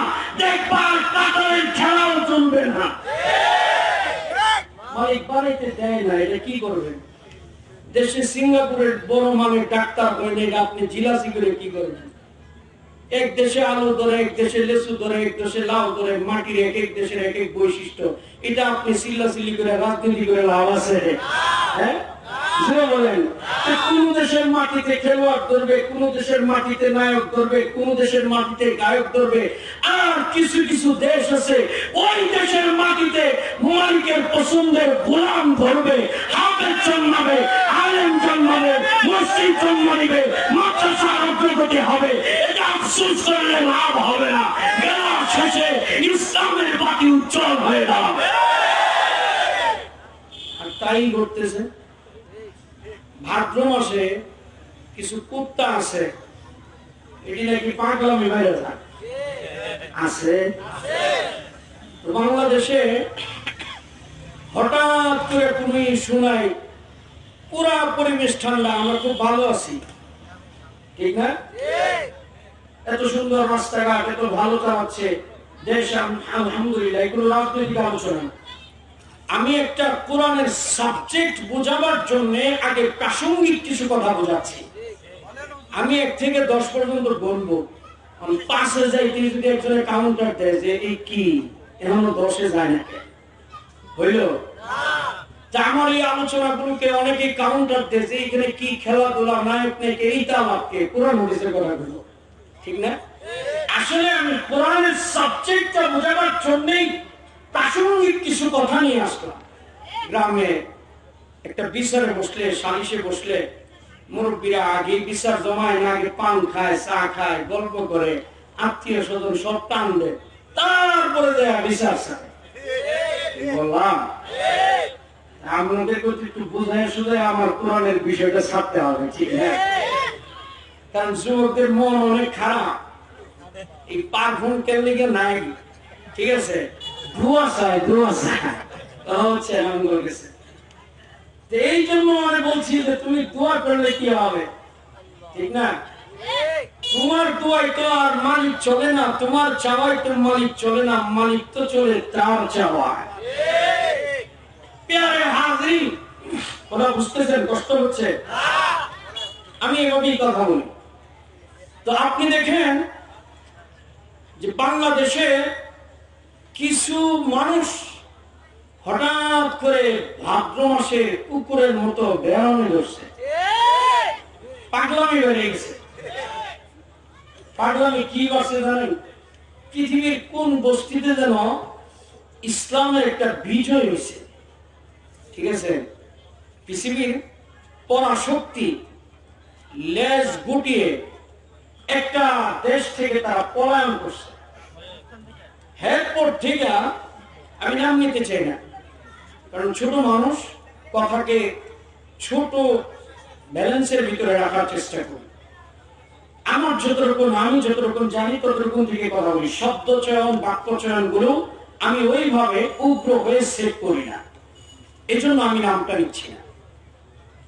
দেখবার কাতারের খেলাও চলবে না। মালিক বাড়াইতে দেয় না, এটা কি করবেন? দেশে সিঙ্গাপুরের বড় মানের ডাক্তার হইলে আপনি জিলাসি করে কি করবেন? এক দেশে আলু ধরে, এক দেশে লেসু ধরে, এক দেশে লাউ ধরে, মাটির এক এক দেশের এক এক বৈশিষ্ট্য। এটা আপনি সিল্লাসিল্লি করে রাজনীতি করে লাভ আছে? হ্যাঁ জোরে বলেন। কোন দেশের মাটিতে খেলোয়াড় ধরবে, কোন দেশের মাটিতে নায়ক ধরবে, কোন দেশের মাটিতে গায়ক ধরবে, আর কিছু কিছু দেশ আছে ওই দেশের মাটিতে মালিকের পছন্দের গোলাম ধরবে, হাফেজ জন্মাবে, আলেম জন্মাবে, মসজিদ জন্ম নিবে, মাদ্রাসার অগ্রগতি হবে। এটা আফসোস করলে লাভ হবে না, বেলার শেষে ইসলামের বাতি উজ্জ্বল হয়ে দাঁড়াবে। আর তাই ঘটতেছে। ভাদ্র মাসে কিছু কুত্তা আছে, এটি নাকি পাগলামি বাইরে আছে। তো বাংলাদেশে হঠাৎ করে তুমি শোনাই পুরা পরিবেশ ঠান্ডা, আমরা খুব ভালো আছি, ঠিক না? এত সুন্দর রাস্তাঘাট, এত ভালো চালাচ্ছে দেশ, আলহামদুলিল্লাহ। এগুলো রাজনৈতিক আলোচনা। আমি একটা কোরআনের সাবজেক্ট বোঝাবার জন্য আগে প্রাসঙ্গিক কিছু কথা বোঝাচ্ছি। আমি 1 থেকে 10 পর্যন্ত বলবো, আমি 5-এ যাই, তিনি যদি একজনের কাউন্টার দেয় যে এই কি, এখনো 10-এ যায় না, হইল? আমার এই আলোচনাগুলোকে অনেকে কাউন্টার দেয় যে এখানে কি খেলাধুলা, নায়ক নায়িকা, এইটা আমাকে কোরআন হাদিসের কথাগুলো, ঠিক না? আসলে আমি কোরআনের সাবজেক্টটা বোঝাবার জন্যই প্রাসঙ্গিক কিছু কথা নিয়ে আসলাম। গ্রামে একটা বিচারে বসলে, সালিশে বসলে মুরব্বীরা আগে বিচার জমায় না, আগে পান খায়, চা খায়, গল্প করে, আত্মীয় স্বজন সব টান দেয়, তারপরে দেয়া বিচার চায়। বললাম আপনাদেরকে একটু বোঝায় শুধু আমার কোরআনের বিষয়টা ছাড়তে হবে, ঠিক না? কারণ যুবকদের মন অনেক খারাপ, এই পারফুম কেলে নাই, ঠিক আছে? ধোয়া চায়, ধোয়া চায় হচ্ছে আমল গেছে। এই জন্য আমি বলছি যে তুমি দোয়া করলে কি হবে, ঠিক না? তোমার দোয়াই তো আর মালিক চলে না, তোমার চাওয়াই তো মালিক চলে না, মালিক তো চলে তার চাওয়ায়। প্যারে হাজির, ওরা বুঝতেছেন কষ্ট হচ্ছে? আমি এভাবেই কথা বলি। তো আপনি দেখেন যে বাংলাদেশে কিছু মানুষ হঠাৎ করে ভাদ্র মাসে কুকুরের মতো বেড়ানো ধরছে, পাগলামি বেড়ে গেছে। পাগলামি কি করছে জানেন? পৃথিবীর কোন বস্তিতে যেন ইসলামের একটা বিজয় হয়েছে, ঠিক আছে? পৃথিবীর পরাশক্তি লেজ গুটিয়ে একটা দেশ থেকে তারা পলায়ন করছে। এরপর থেকে আমি নাম নিতে চাই না, কারণ ছোট মানুষ, কথাকে ছোট ব্যালেন্সের ভিতরে রাখার চেষ্টা করি। আমার আমি যতটুকু জানি ততটুকু থেকে কথা বলি। শব্দ চয়ন, বাক্য চয়ন গুলো আমি ওইভাবে উগ্র হয়ে সেট করি না, এজন্য আমি নামটা নিচ্ছি না।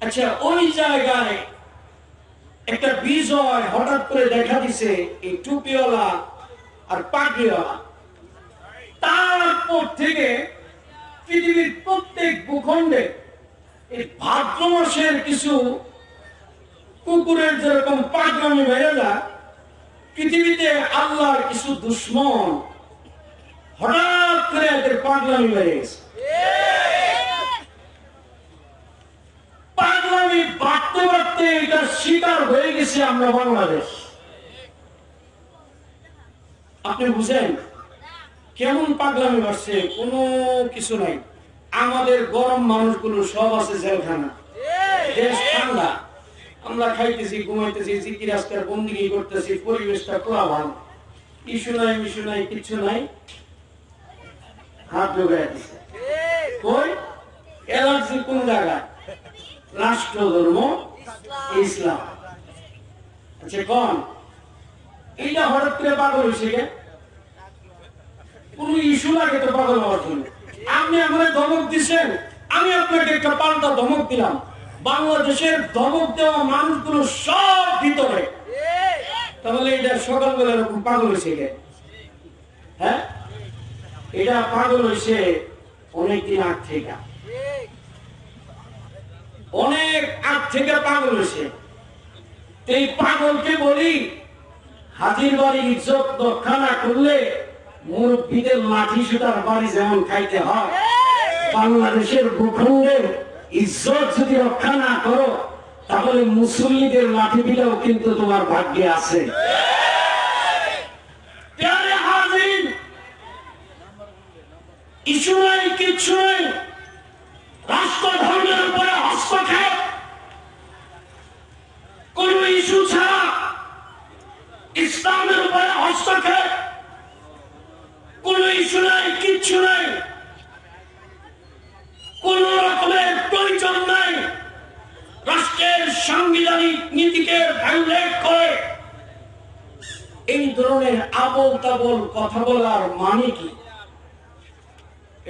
আচ্ছা, ওই জায়গায় একটা বিজয় হঠাৎ করে দেখা দিছে এই টুপিওয়ালা আর পাগড়িওয়ালা। তারপর থেকে পৃথিবীর প্রত্যেক ভূখণ্ডে এই ভাদ্র মাসের কিছু কুকুরের যেরকম পাগলামি বেড়ে যায়, পৃথিবীতে আল্লাহর কিছু দুশ্মন হঠাৎ করে এদের পাগলামি বেড়ে গেছে। পাগলামি বাড়তে বাড়তে এটার শিকার হয়ে গেছে আমরা বাংলাদেশ। আপনি বুঝেন কেমন পাগলামি বাড়ছে? কোনো কিছু নাই। আমাদের গরম মানুষগুলো সব আছে জেলখানা, দেশ ঠান্ডা, আমরা খাইতেছি, ঘুমাইতেছি, জিকির আজকার বন্দিগি করতেছি, পরিবেশটা পুরা ভালো, ইস্যু নাই, মিশু নাই, কিচ্ছু নাই। হাত ঢোকায় দিচ্ছে কই? এলার্জি কোন জায়গায়? রাষ্ট্র ধর্ম ইসলাম। আচ্ছা কোন এইটা হঠাৎ করে পাগল হয়েছে কে? কোন ইস্যু লাগে তো পাগল হওয়ার জন্য? আপনি আমাদের ধমক দিচ্ছেন, আমি আপনাকে একটা পাল্টা ধমক দিলাম। বাংলাদেশের ধমক দেওয়া মানুষগুলো সব ভিতরে, তাহলে এটা সকালবেলা এরকম পাগল হয়েছে কে? হ্যাঁ, এটা পাগল হয়েছে অনেকদিন আগ থেকে, অনেক আগ থেকে পাগল হয়েছে। এই পাগলকে বলি, হাজির বাড়ি ইজ্জত রক্ষা না করলে মুরব্বীদের লাঠি সুতার বাড়ি যেমন খাইতে হয়, বাংলাদেশের ভূখণ্ডে ইজ্জত যদি রক্ষা না করো তাহলে মুসল্লিদের লাঠি দিলেও কিন্তু তোমার ভাগ্যে আছে। প্যারে হাজির, ইস্যু নাই, কিচ্ছু নাই, রাষ্ট্র ধর্মের উপরে হস্তক্ষেপ কোন ইস্যু ছাড়া, ইসলামের উপরে হস্তক্ষেপ কোন ইস্যু নাই, কিচ্ছু নাই, কোন রকমের প্রয়োজন নাই। রাষ্ট্রের সাংবিধানিক নীতিকে ভায়োলেট করে এই ধরনের আবল তাবল কথা বলার মানে কি?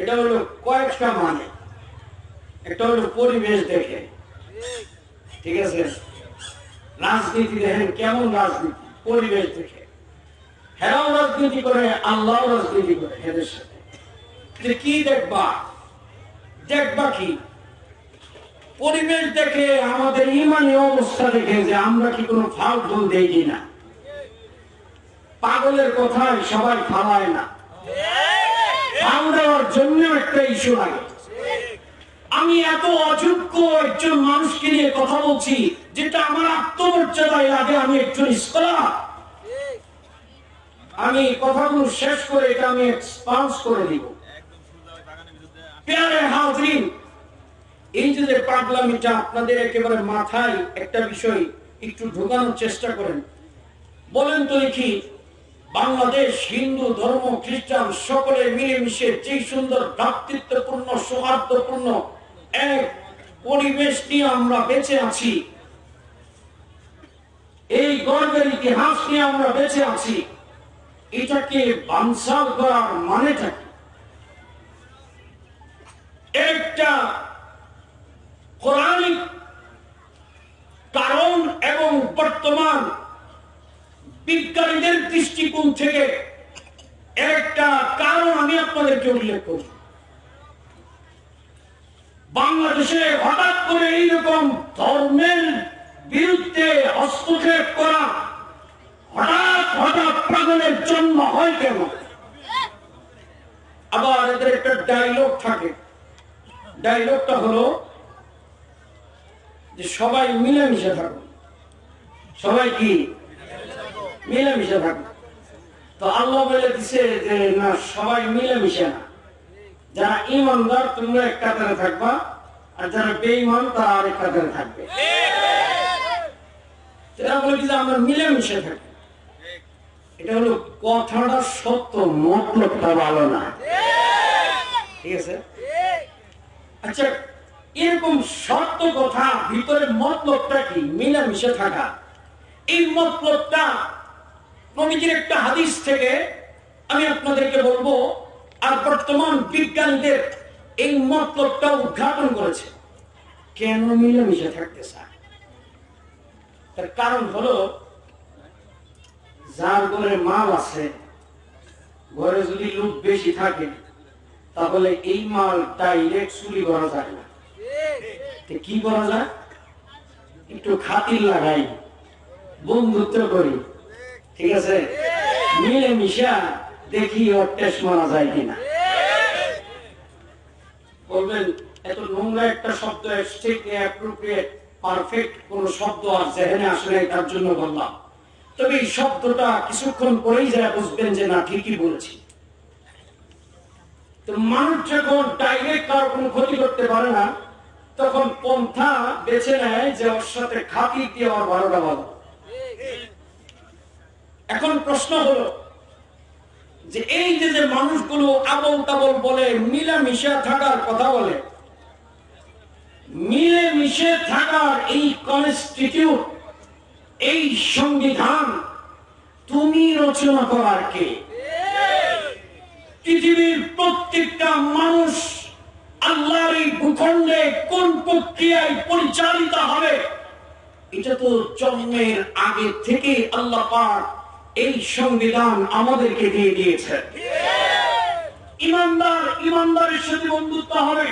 এটা হলো কয়েকটা মানে। একটা হলো পরিবেশ দেখে, ঠিক আছে, রাজনীতি দেখেন কেমন রাজনীতি, পরিবেশ দেখে। হেরাও রাজনীতি করে, আল্লাহ রাজনীতি করে এদের সাথে। কি দেখবা? দেখবা কি? পরিবেশ দেখে, আমাদের ইমানি অবস্থা দেখে যে আমরা কি কোনো ফাল ফুল দেই কিনা। পাগলের কথায় সবাই ফালায় না, ফাল দেওয়ার জন্য একটা ইস্যু লাগে। আমি এত অযোগ্য একজন মানুষকে নিয়ে কথা বলছি যেটা আমার আত্মমর্যাদায় লাগে। আমি একজন স্কলার, আমি কথাগুলো শেষ করে এটা আমি এক্সপান্স করে দিব। প্যারে হাজরিন, এই যে পাগলামিটা আপনাদের একেবারে মাথায় একটা বিষয় একটু ঢোকানোর চেষ্টা করেন। বলেন তো দেখি, বাংলাদেশ হিন্দু ধর্ম খ্রিস্টান সকলে মিলেমিশে যে সুন্দর ভ্রাতৃত্বপূর্ণ সৌহার্দ্যপূর্ণ এক পরিবেশ নিয়ে আমরা বেঁচে আছি, এই গর্বের ইতিহাস নিয়ে আমরা বেঁচে আছি, এটাকে বানচাল করার মানেটা কি? একটা কোরআনিক কারণ এবং বর্তমান বিজ্ঞানীদের দৃষ্টিকোণ থেকে একটা কারণ আমি আপনাদেরকে উল্লেখ করি। বাংলাদেশে হঠাৎ করে এইরকম ধর্মের বিরুদ্ধে হস্তক্ষেপ করা, হঠাৎ হঠাৎ পাগলের জন্ম হয় কেন? আবার এদের একটা ডায়লগ থাকে, ডায়লগটা হলো যে সবাই মিলেমিশে থাকো। সবাই কি মিলেমিশে থাকো? তো আল্লাহ বলে দিছে যে না, সবাই মিলেমিশে না। যারা ইমানদার তোমরা এক কাতারে থাকবা, আর যারা বেঈমান তারা আরেক কাতারে থাকবে। এরা বলে যে আমরা মিলেমিশে থাকি। এটা হলো কথাটা সত্য, মতলবটা ভালো না, ঠিক আছে? আচ্ছা, এরকম সত্য কথা ভিতরে মতলবটা কি? মিলেমিশে থাকা। এই মতলবটা নবীজির একটা হাদিস থেকে আমি আপনাদেরকে বলবো, আর বর্তমান বিজ্ঞানীদের এই মতলবটা উদ্ঘাটন করেছে। কেন মিলেমিশে থাকতে চায়? তার কারণ হলো, যার ঘরে মাল আছে, ঘরে যদি লোক বেশি থাকে, তাহলে এই মাল ডাইরেক্ট চুরি করা যায় না। কি করা যায়? একটু খাতির লাগাই, বন্ধুত্ব করি, ঠিক আছে, মিলেমিশা দেখি ওর টেস্ট মারা যায় কিনা। বলবেন এত নোংরা একটা শব্দ, অ্যাপ্রোপ্রিয়েট পারফেক্ট কোন শব্দ আর জেহেনে আসলে তার জন্য বললাম। তবে এই শব্দটা কিছুক্ষণ পরেই যারা বুঝবেন যে না, ঠিকই বলেছি। তো মানুষ যখন ডাইরেক্ট কারো কোনো ক্ষতি করতে পারে না, তখন পন্থা বেছে নেয় যে ওর সাথে খাতির দিয়ে আমার 12টা ভালো। এখন প্রশ্ন হলো যে এই যে মানুষগুলো আবল তাবল বলে, মিলেমিশে থাকার কথা বলে, মিলেমিশে থাকার এই কনস্টিটিউট, এই সংবিধান তুমি রচনা করার কে? পৃথিবীর প্রত্যেকটা মানুষ আল্লাহর এই ভূখণ্ডে কোন প্রক্রিয়ায় পরিচালিত হবে, এটা তো জন্মের আগে থেকে আল্লাহ পাক এই সংবিধান আমাদেরকে দিয়ে দিয়েছে। ইমানদার ইমানদারের সাথে বন্ধুত্ব হবে,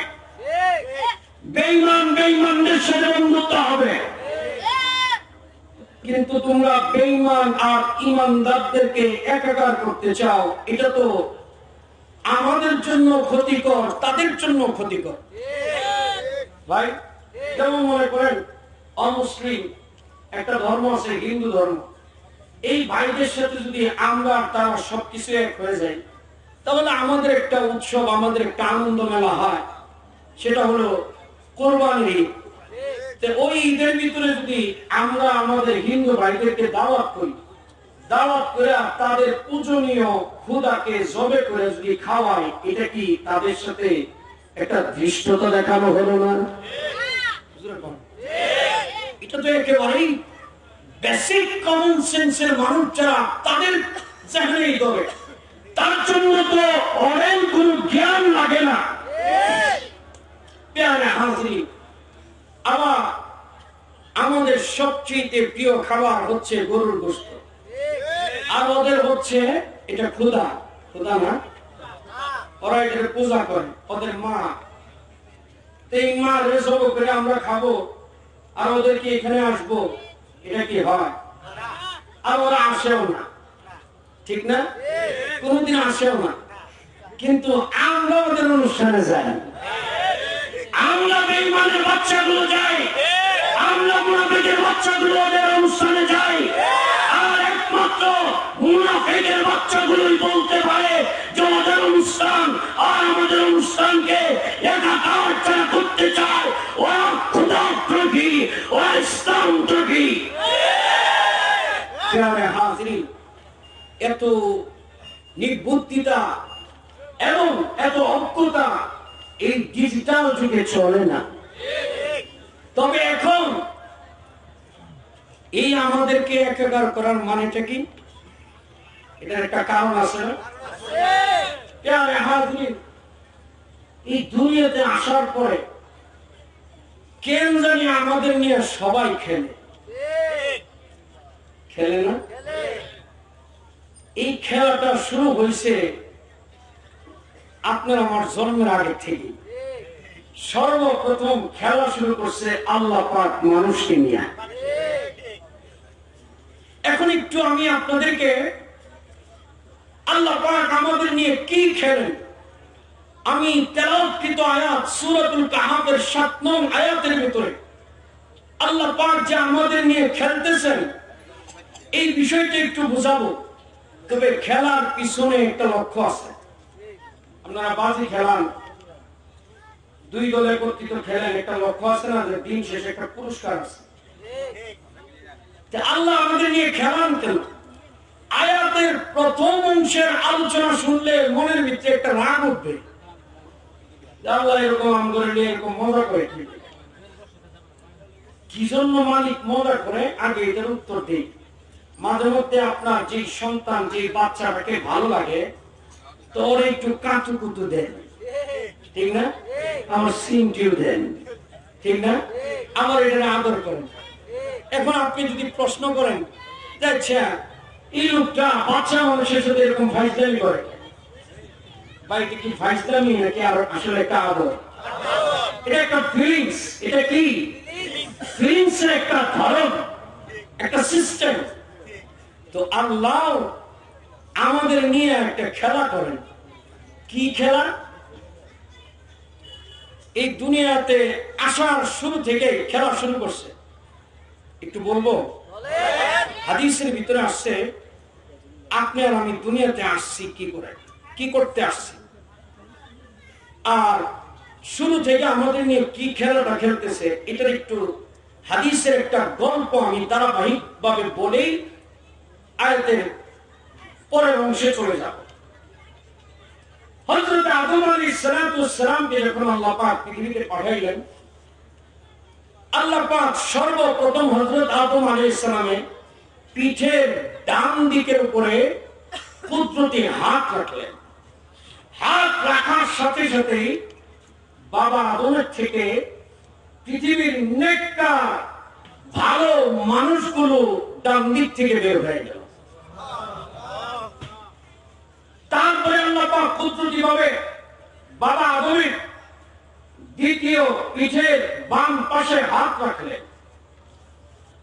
বেঈমান বেঈমানদের সাথে বন্ধুত্ব হবে। কিন্তু তোমরা বেঈমান আর ইমানদারদেরকে একাকার করতে চাও, এটা তো আমাদের জন্য ক্ষতিকর, তাদের জন্য ক্ষতিকর। ভাই যেমন মনে করেন অমুসলিম একটা ধর্ম আছে, হিন্দু ধর্ম, এই ভাইদের সাথে যদি আমরা তারা সবকিছু এক হয়ে যাই, তাহলে আমাদের একটা উৎসব, আমাদের একটা আনন্দ মেলা হয়, সেটা হলো কোরবানির ঈদ। ওই ঈদের ভিতরে যদি আমরা আমাদের হিন্দু ভাইদেরকে দাওয়াত করি, দাওয়াত করে তাদের পূজনীয় খোদাকে জবে করে যদি খাওয়াই, এটা কি তাদের সাথে একটা ধৃষ্টতা দেখানো হলো না? এটা তো একেবারেই বেসিক কমন সেন্সের মানুষ যারা, তাদের চাকরি দেবে, তার জন্য তো অনেক কোনো জ্ঞান লাগে না। প্যারে হাজির, আবার আমাদের সবচেয়ে প্রিয় খাবার হচ্ছে গরুর গোশত, আর ওদের হচ্ছে এটা খোদা, খোদা না, ওরা এটাকে পূজা করে, ওদের মা। এই মা রেসব করে আমরা খাবো আর ওদেরকে এখানে আসবো, এটা কি হয়? আর ওরা আসেও না, ঠিক না? কোনদিন আসেও না। কিন্তু আমরা ওদের অনুষ্ঠানে যাই, আমরা বেঈমানের বাচ্চাগুলো যাই, আমরা মুনাফিকের বাচ্চাগুলো ওদের অনুষ্ঠানে যাই। আর একমাত্র মুনাফিকের বাচ্চাগুলোই বলতে পারে যে ওদের অনুষ্ঠান আর আমাদের অনুষ্ঠানকে একাকার যারা করতে চায়, ওরা খোদা দ্রোহী, ওরা ইসলাম দ্রোহী। হাজির, এত নির্বুদ্ধিতা এবং এত অজ্ঞতা এই ডিজিটাল যুগে চলে না। তবে এখন এই আমাদেরকে একাকার করার মানেটা কি? এটার একটা কারণ আছে না? এই দুনিয়াতে আসার পরে কেন জানি আমাদের নিয়ে সবাই খেলে, খেলে না? এই খেলাটা শুরু হয়েছে আপনার আমার জন্মের আগে থেকে। সর্বপ্রথম খেলা শুরু করছে আল্লাহ পাক মানুষকে নিয়ে। এখন একটু আমি আপনাদেরকে আল্লাহ পাক আমাদের নিয়ে কি খেলেন, আমি তেলাওয়াতকৃত আয়াত সূরাতুল কাহাফের 7 নং আয়াতের ভিতরে আল্লাহ পাক যে আমাদের নিয়ে খেলতেছেন এই বিষয়টা একটু বুঝাবো। তবে খেলার পিছনে একটা লক্ষ্য আছে। আপনারা বাজি খেলান, দুই দলে একত্রিত খেলেন, একটা লক্ষ্য আছে না, যে দিন শেষে একটা পুরস্কার আছে। আল্লাহ আমাদের নিয়ে খেলান কেন? আয়াতের প্রথম অংশের আলোচনা শুনলে মনের ভিতরে একটা রাগ উঠবে, আল্লাহ এরকম আমাদের নিয়ে এরকম মজা করে কি জন্য মালিক মজা করে, আগে এটার উত্তর দিই। মাঝে মধ্যে আপনার যে সন্তান, যে বাচ্চাটাকে ভালো লাগে, তো ওরা একটু কাঁচু কুতু দেন, ঠিক না? আমার সিমটিও দেন, ঠিক না? আমার এটা আদর করেন। এখন আপনি যদি প্রশ্ন করেন, আচ্ছা এই লোকটা বাচ্চা মানুষের সাথে এরকম ফাইজলামি করে, বাড়িতে কি ফাইজলামি নাকি আর আসলে একটা আদর? এটা একটা ফিলিংস। এটা কি ফিলিংস? একটা ধরন, একটা সিস্টেম। তো আল্লাহ আমাদের নিয়ে একটা খেলা করেন। কি খেলা? এই দুনিয়াতে আসার শুরু থেকে খেলা শুরু করছে। একটু বলবো, হাদিসের ভিতরে আসছে আপনি আর আমি দুনিয়াতে আসছি কি করে, কি করতে আসছি, আর শুরু থেকে আমাদের নিয়ে কি খেলাটা খেলতেছে, এটার একটু হাদিসের একটা গল্প আমি ধারাবাহিক ভাবে বলেই আয়াতের পরের অংশে চলে যাব। হযরত আদম আলাইহিস সালামকে যখন আল্লাহ পাক পৃথিবীতে পাঠাইলেন, আল্লাহ পাক সর্বপ্রথম হযরত আদম আলাইহিস সালামের পিঠের ডান দিকের উপরে কুদরতি হাত রাখলেন। হাত রাখার সাথে সাথে বাবা আদমের থেকে পৃথিবীর নেককার ভালো মানুষগুলো ডান দিক থেকে বের হয়ে গেল। তারপরে আল্লাহ পাক কুদরতি ভাবে বাবা আদমের দ্বিতীয় পিঠের বাম পাশে হাত রাখলেন।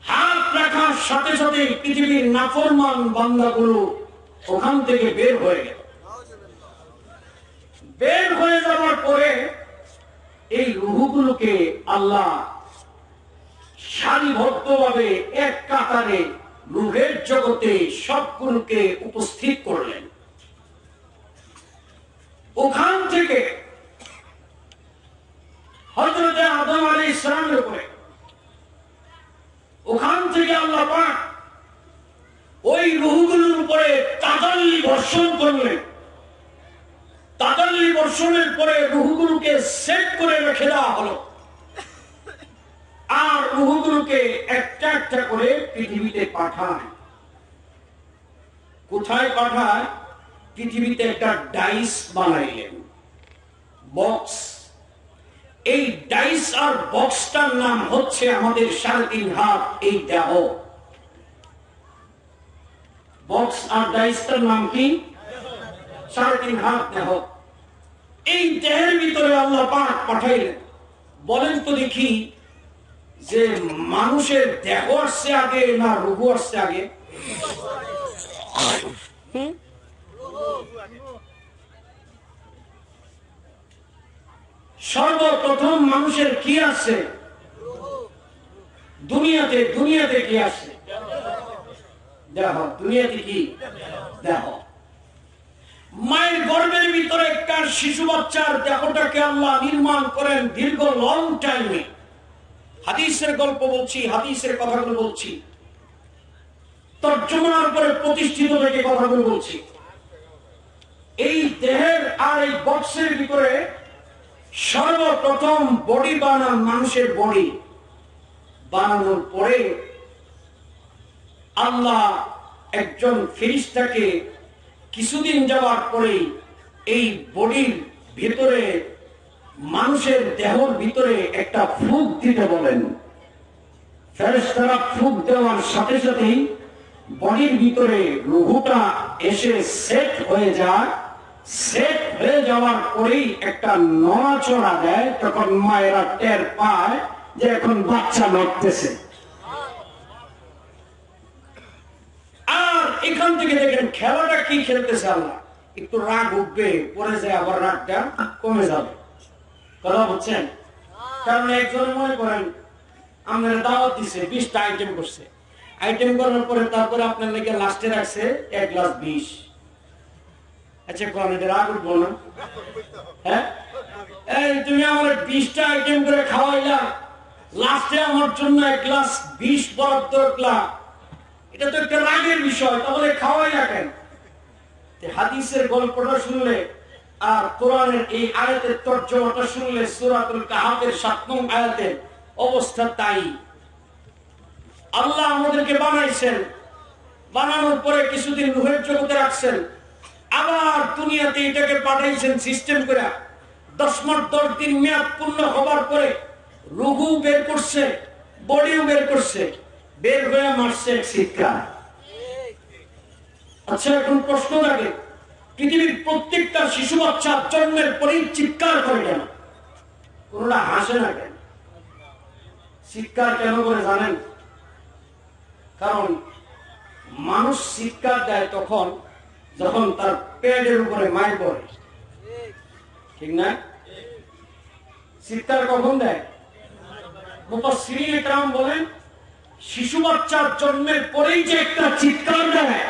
হাত রাখার সাথে সাথে পৃথিবীর নাফরমান বান্দাগুলো ওখান থেকে বের হয়ে গেল। বের হয়ে যাওয়ার পরে এই রুহগুলোকে আল্লাহ সারিবদ্ধভাবে এক কাতারে রুহের জগতে সবগুলোকে উপস্থিত করলেন। ওখান থেকে হযরত আদম আলাইহিস সালামের উপরে ওখান থেকে আল্লাহ পাক ওই রূহগুলোর উপরে তাজাল্লি বর্ষণ করলেন। তাজাল্লি বর্ষণের পরে রূহগুলোকে সেট করে রেখে দেওয়া হলো, আর রূহগুলোকে একটা একটা করে পৃথিবীতে পাঠায়। কোথায় পাঠায়? পৃথিবীতে একটা ডাইস বানাইলেন, বক্স। এই ডাইস আর বক্সটার নাম হচ্ছে আমাদের 3.5 হাত এই দেহ। বক্স আর ডাইসটার নাম কি? 3.5 হাত দেহ। এই দেহের ভিতরে আল্লাহ পাক পাঠাইলেন। বলেন তো দেখি, যে মানুষের দেহ আসছে আগে না রূহ আসছে আগে? সর্বপ্রথম মানুষের কি আছে দুনিয়াতে? দুনিয়াতে কি আছে? দেহ। দুনিয়াতে কি? দেহ। মায়ের গর্ভের ভিতরে একটা শিশু বাচ্চার দেহটাকে আল্লাহ নির্মাণ করেন দীর্ঘ লং টাইমে। হাদিসের গল্প বলছি, হাদিসের কথাগুলো বলছি, তর্জমার উপরে প্রতিষ্ঠিত থেকে কথাগুলো বলছি। এই দেহের আর এই বক্সের ভিতরে সর্বপ্রথম বডি বানান, মানুষের বডি বানানোর পরে আল্লাহ একজন ফেরেশতাকে কিছুদিন যাওয়ার পরে এই বডির ভিতরে, মানুষের দেহর ভিতরে একটা ফুঁক দিতে বলেন। ফেরেশতারা ফুঁক দেওয়ার সাথে সাথেই বডির ভিতরে রূহটা এসে সেট হয়ে যায়। সেট হয়ে যাওয়ার পরেই একটা নড়াচড়া দেয়, তখন মায়েরা টের পায় যে এখন বাচ্চা নড়তেছে। আর এখান থেকে দেখেন খেলাটা কি খেলতেছে আল্লাহ। একটু রাগ উঠবে, পরে যায় আবার রাগটা কমে যাবে। কথা বুঝছেন? কারণ একজন মনে করেন আমাদের দাওয়াত দিছে, 20টা আইটেম করছে। আইটেম করার পরে তারপরে আপনার লেগে লাস্টে রাখছে 1 গ্লাস বিষ। আচ্ছা কোন এটা রাগ উঠবো না? হ্যাঁ, এই তুমি আমার 20টা আইটেম করে খাওয়াইলা, লাস্টে আমার জন্য 1 গ্লাস বিষ বরাদ্দ করলা, এটা তো একটা রাগের বিষয়। তাহলে খাওয়াই রাখেন। হাদিসের গল্পটা শুনলে আর কোরআনের এই আয়াতের তর্জমাটা শুনলে সূরাতুল কাহাফের 7 নং আয়াতের অবস্থা তাই। আল্লাহ আমাদেরকে বানাইছেন, বানানোর পরে কিছুদিন রূহের জগতে রাখছেন, আবার দুনিয়াতে এটাকে পাঠাইছেন সিস্টেম করে। 10 মাস 10 দিন মেয়াদ পূর্ণ হবার পরে রূহ বের করছে, বডিও বের করছে, বের হয়ে মারছে এক চিৎকার। আচ্ছা এখন প্রশ্ন থাকে, পৃথিবীর প্রত্যেকটা শিশু বাচ্চা জন্মের পরেই চিৎকার করে কেন? কোনটা হাসে না কেন? চিৎকার কেন করে জানেন? কারণ মানুষ চিৎকার দেয় তখন যখন তার পেটের উপরে মায়ের পড়ে, ঠিক না? চিৎকার কখন দেয়? মুফাসসিরিন ইকরাম বলেন, শিশু বাচ্চার জন্মের পরেই যে একটা চিৎকার দেয়,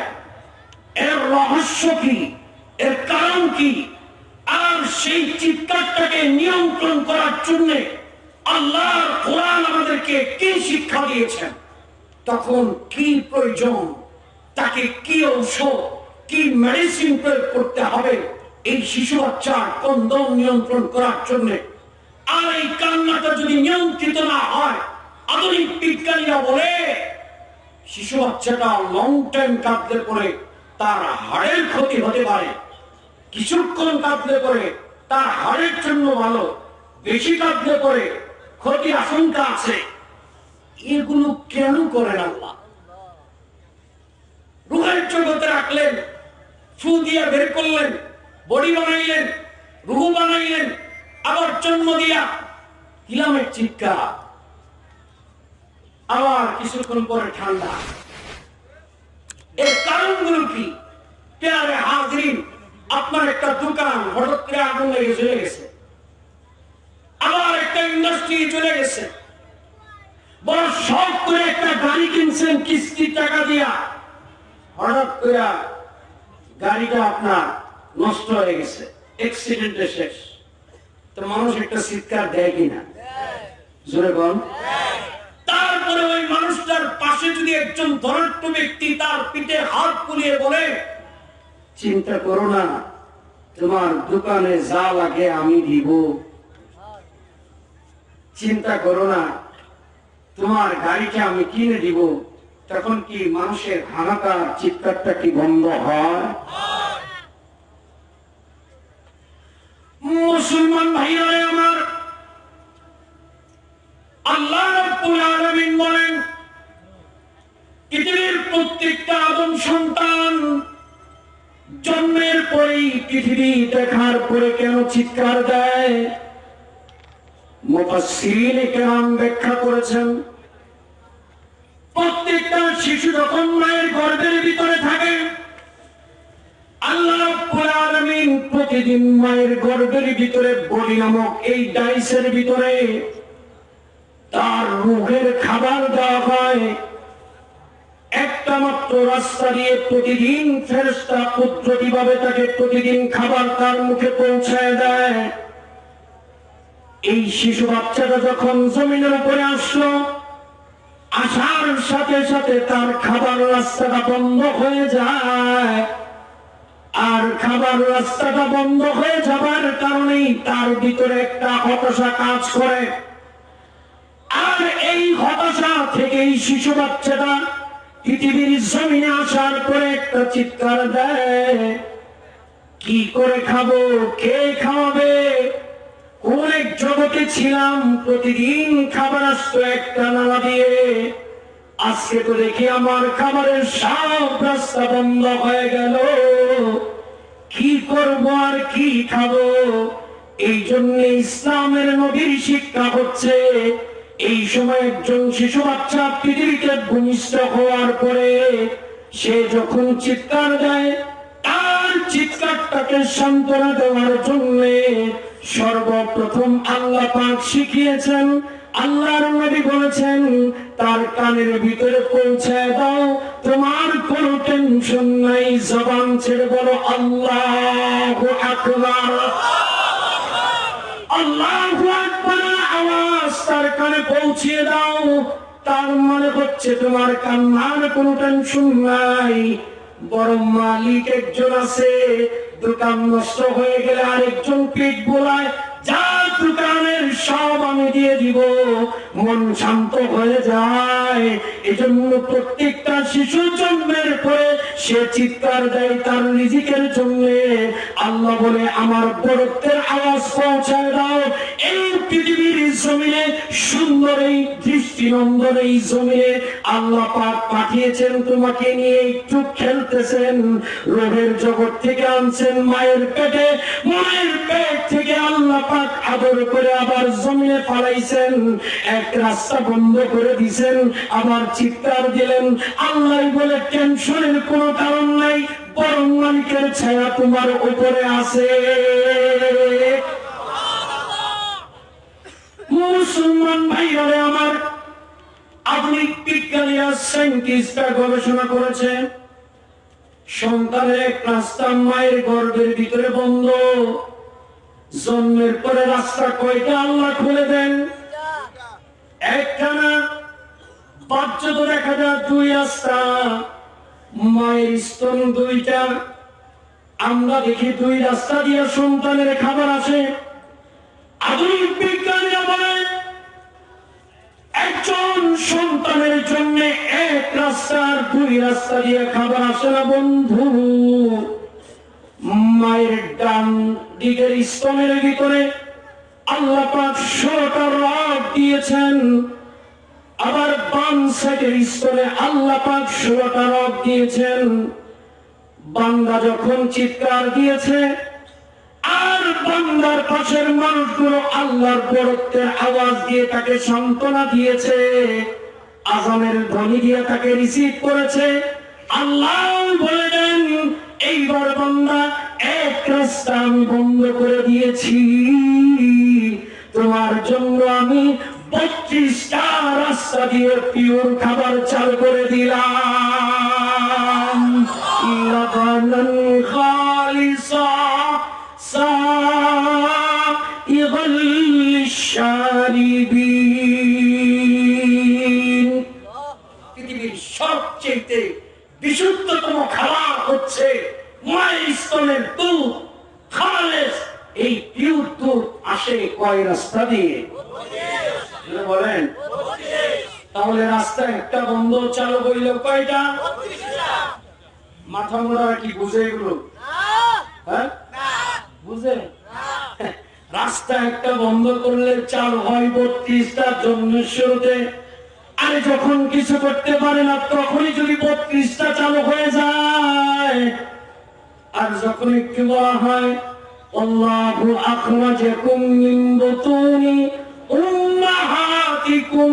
এর রহস্য কি, এর কারণ কি, আর সেই চিৎকারটাকে নিয়ন্ত্রণ করার জন্য আল্লাহর কোরআন আমাদেরকে কি শিক্ষা দিয়েছেন, তখন কি প্রয়োজন, তাকে কি ঔষধ, কি মেডিসিন প্রয়োগ করতে হবে এই শিশু বাচ্চার কন্দন নিয়ন্ত্রণ করার জন্য। আর এই কান্নাটা যদি নিয়ন্ত্রিত না হয়, আধুনিক বিজ্ঞানীরা বলে শিশু বাচ্চাটা লং টাইম কাঁদলে পরে তার হাড়ের ক্ষতি হতে পারে, কিছুক্ষণ কাঁদলে পরে তার হাড়ের জন্য ভালো, বেশি কাঁদলে পরে ক্ষতির আশঙ্কা আছে। এগুলো কেন করেন আল্লাহ? রূহের জগতে রাখলেন, ফু দিয়ে বের করলেন, বডি বানাইলেন, রূহ বানাইলেন, আবার জন্ম দিয়া ইলামের চিৎকার, আবার কিছুক্ষণ পরে ঠান্ডা। এর কারণগুলো কি? পেয়ারে হাজরিন, আপনার একটা দোকান হঠাৎ করে আগুন লেগে চলে গেছে, আবার ইন্ডাস্ট্রি চলে গেছে, বড় শখ করে একটা গাড়ি কিনছেন কিস্তির টাকা দিয়া, হঠাৎ করে গাড়িটা আপনার নষ্ট হয়ে গেছে, অ্যাক্সিডেন্টে শেষ। তো মানুষ একটা চিৎকার দেয় কিনা? জোরে বল। তারপরে ওই মানুষটার পাশে যদি একজন ধনাঢ্য ব্যক্তি তার পিঠে হাত বুলিয়ে বলে, চিন্তা করো না, তোমার দোকানে যা লাগে আমি দিব, চিন্তা করো না, তোমার গাড়িটা আমি কিনে দিব, তখন কি মানুষের হাহাকার চিৎকারটা কি বন্ধ হয়? মুসলমান ভাইরা আমার, আল্লাহ রাব্বুল আলামিন বলেন, পৃথিবীর প্রত্যেকটা আদম সন্তান জন্মের পরেই পৃথিবী দেখার পরে কেন চিৎকার দেয়? মুফাসসিরিনে কেরাম ব্যাখ্যা করেছেন, প্রত্যেকটা শিশু যখন মায়ের গর্ভের ভিতরে থাকে, আল্লাহ রাব্বুল আলামিন প্রতিদিন মায়ের গর্ভের ভিতরে বডি নামক এই ডাইসের ভিতরে তার রূহের খাবার দেওয়া হয়। একটা মাত্র রাস্তা দিয়ে প্রতিদিন ফেরেশতা কুদরতিভাবে তাকে প্রতিদিন খাবার তার মুখে পৌঁছায় দেয়। এই শিশু বাচ্চাটা যখন জমিনের উপরে আসলো, আসার সাথে সাথে তার খাবার রাস্তাটা বন্ধ হয়ে যায়, আর খাবার রাস্তাটা বন্ধ হয়ে যাবার কারণেই তার ভিতরে একটা হতাশা কাজ করে। আর এই হতাশা থেকেই শিশু বাচ্চাটা পৃথিবীর জমিনে আসার পরে একটা চিৎকার দেয়, কি করে খাবো, কে খাওয়াবে, কোন এক জগতে ছিলাম, প্রতিদিন খাবার আসতো একটা নালা দিয়ে, আজকে তো দেখি আমার খাবারের সব রাস্তা বন্ধ হয়ে গেল, কি করব আর কি খাবো? এই জন্য ইসলামের নবীর শিক্ষা হচ্ছে, এই সময় একজন শিশু বাচ্চা পৃথিবীতে ভূমিষ্ঠ হওয়ার পরে সে যখন চিৎকার দেয়, তার চিৎকারটাকে সান্ত্বনা দেওয়ার জন্য সর্বপ্রথম আল্লাহ পাক শিখিয়েছেন, আল্লাহর নবী বলেছেন, তার কানের ভিতরে পৌঁছায় দাও, তোমার কোনো টেনশন নাই, জবান ছেড়ে বলো আল্লাহু আকবার। আল্লাহু আকবার আওয়াজ তার কানে পৌঁছিয়ে দাও, তার মানে হচ্ছে তোমার কান্নার কোনো টেনশন নাই, বরং মালিক একজন আছে, দোকান নষ্ট হয়ে গেলে আরেকজন পেট বোলায়, যা দোকানের সব আমি দিয়ে দিব, মন শান্ত হয়ে যায়। এজন্য প্রত্যেকটা শিশু জন্মের পরে সে চিৎকার দেয় তার রিজিকের জন্য। আল্লাহ বলে, আমার বরত্বের আওয়াজ পৌঁছায় দাও, এই পৃথিবীর জমিনে সুন্দর এই দৃষ্টিনন্দন এই জমিনে আল্লাহ পাক পাঠিয়েছেন তোমাকে নিয়ে, একটু খেলতেছেন, রোগের জগৎ থেকে আনছেন মায়ের পেটে, মায়ের পেট থেকে আল্লাহ পাক আদর করে আবার জমিনে ফালাইছেন, এক রাস্তা বন্ধ করে দিয়েছেন, আবার চিৎকার দিলেন। আল্লাহ বলে, টেনশনের কোনো কারণ নাই, বরং মালিকের ছায়া তোমার উপরে আছে। মুসলমান ভাইরা আমার, আধুনিক বিজ্ঞানীরা সায়েন্টিস্টরা গবেষণা করেছে, সন্তানের এক রাস্তা মায়ের গর্ভের ভিতরে বন্ধ, জন্মের পরে রাস্তা কয়টা আল্লাহ খুলে দেন? একটা না, বাচ্চা তো দেখা যায় দুই রাস্তা, মায়ের স্তন দুইটা, আমরা দেখি দুই রাস্তা দিয়ে সন্তানের খাবার আসে। আধুনিক বিজ্ঞানীরা বলে, একজন সন্তানের জন্য এক রাস্তার দুই রাস্তা দিয়ে খাবার আসে না বন্ধু। মায়ের ডান দিকের স্তনের ভিতরে আল্লাহ পাক 16টা রগ দিয়েছেন, আবার বাম সাইডের স্তনে আল্লাহ পাক 16টা রগ দিয়েছেন। বান্দা যখন চিৎকার দিয়েছে, আর বান্দার পাশের মানুষগুলো আল্লাহর বরত্বের আওয়াজ দিয়ে তাকে সান্ত্বনা দিয়েছে, আজানের ধ্বনি দিয়ে তাকে রিসিভ করেছে। আল্লাহ বলে দেন, এইবার বান্দা এক রাস্তা আমি বন্ধ করে দিয়েছি, তোমার জন্য আমি 32টা রাস্তা দিয়ে পিওর খাবার চালু করে দিলাম। লাবানান খালিসা সাইগাল লিশারিবিন। পৃথিবীর সবচেয়ে বিশুদ্ধতম খাবার হচ্ছে মায়ের স্তনের দুধ, খালেস। এই পিওর দুধ আসে কয় রাস্তা দিয়ে? বলেন। তাহলে রাস্তা একটা বন্ধ চালু হইল কয়টা? মাথা মোড়া কি বুঝে এগুলো? হ্যাঁ, বুঝে? রাস্তা একটা বন্ধ করলে চালু হয় 32টা জন্মের শুরুতে। আরে যখন কিছু করতে পারে না তখনই যদি 32টা চালু হয়ে যায়। আর যখন একটু বলা হয় আল্লাহু আখরাজাকুম মিন বুতুনি উম্মাহাতিকুম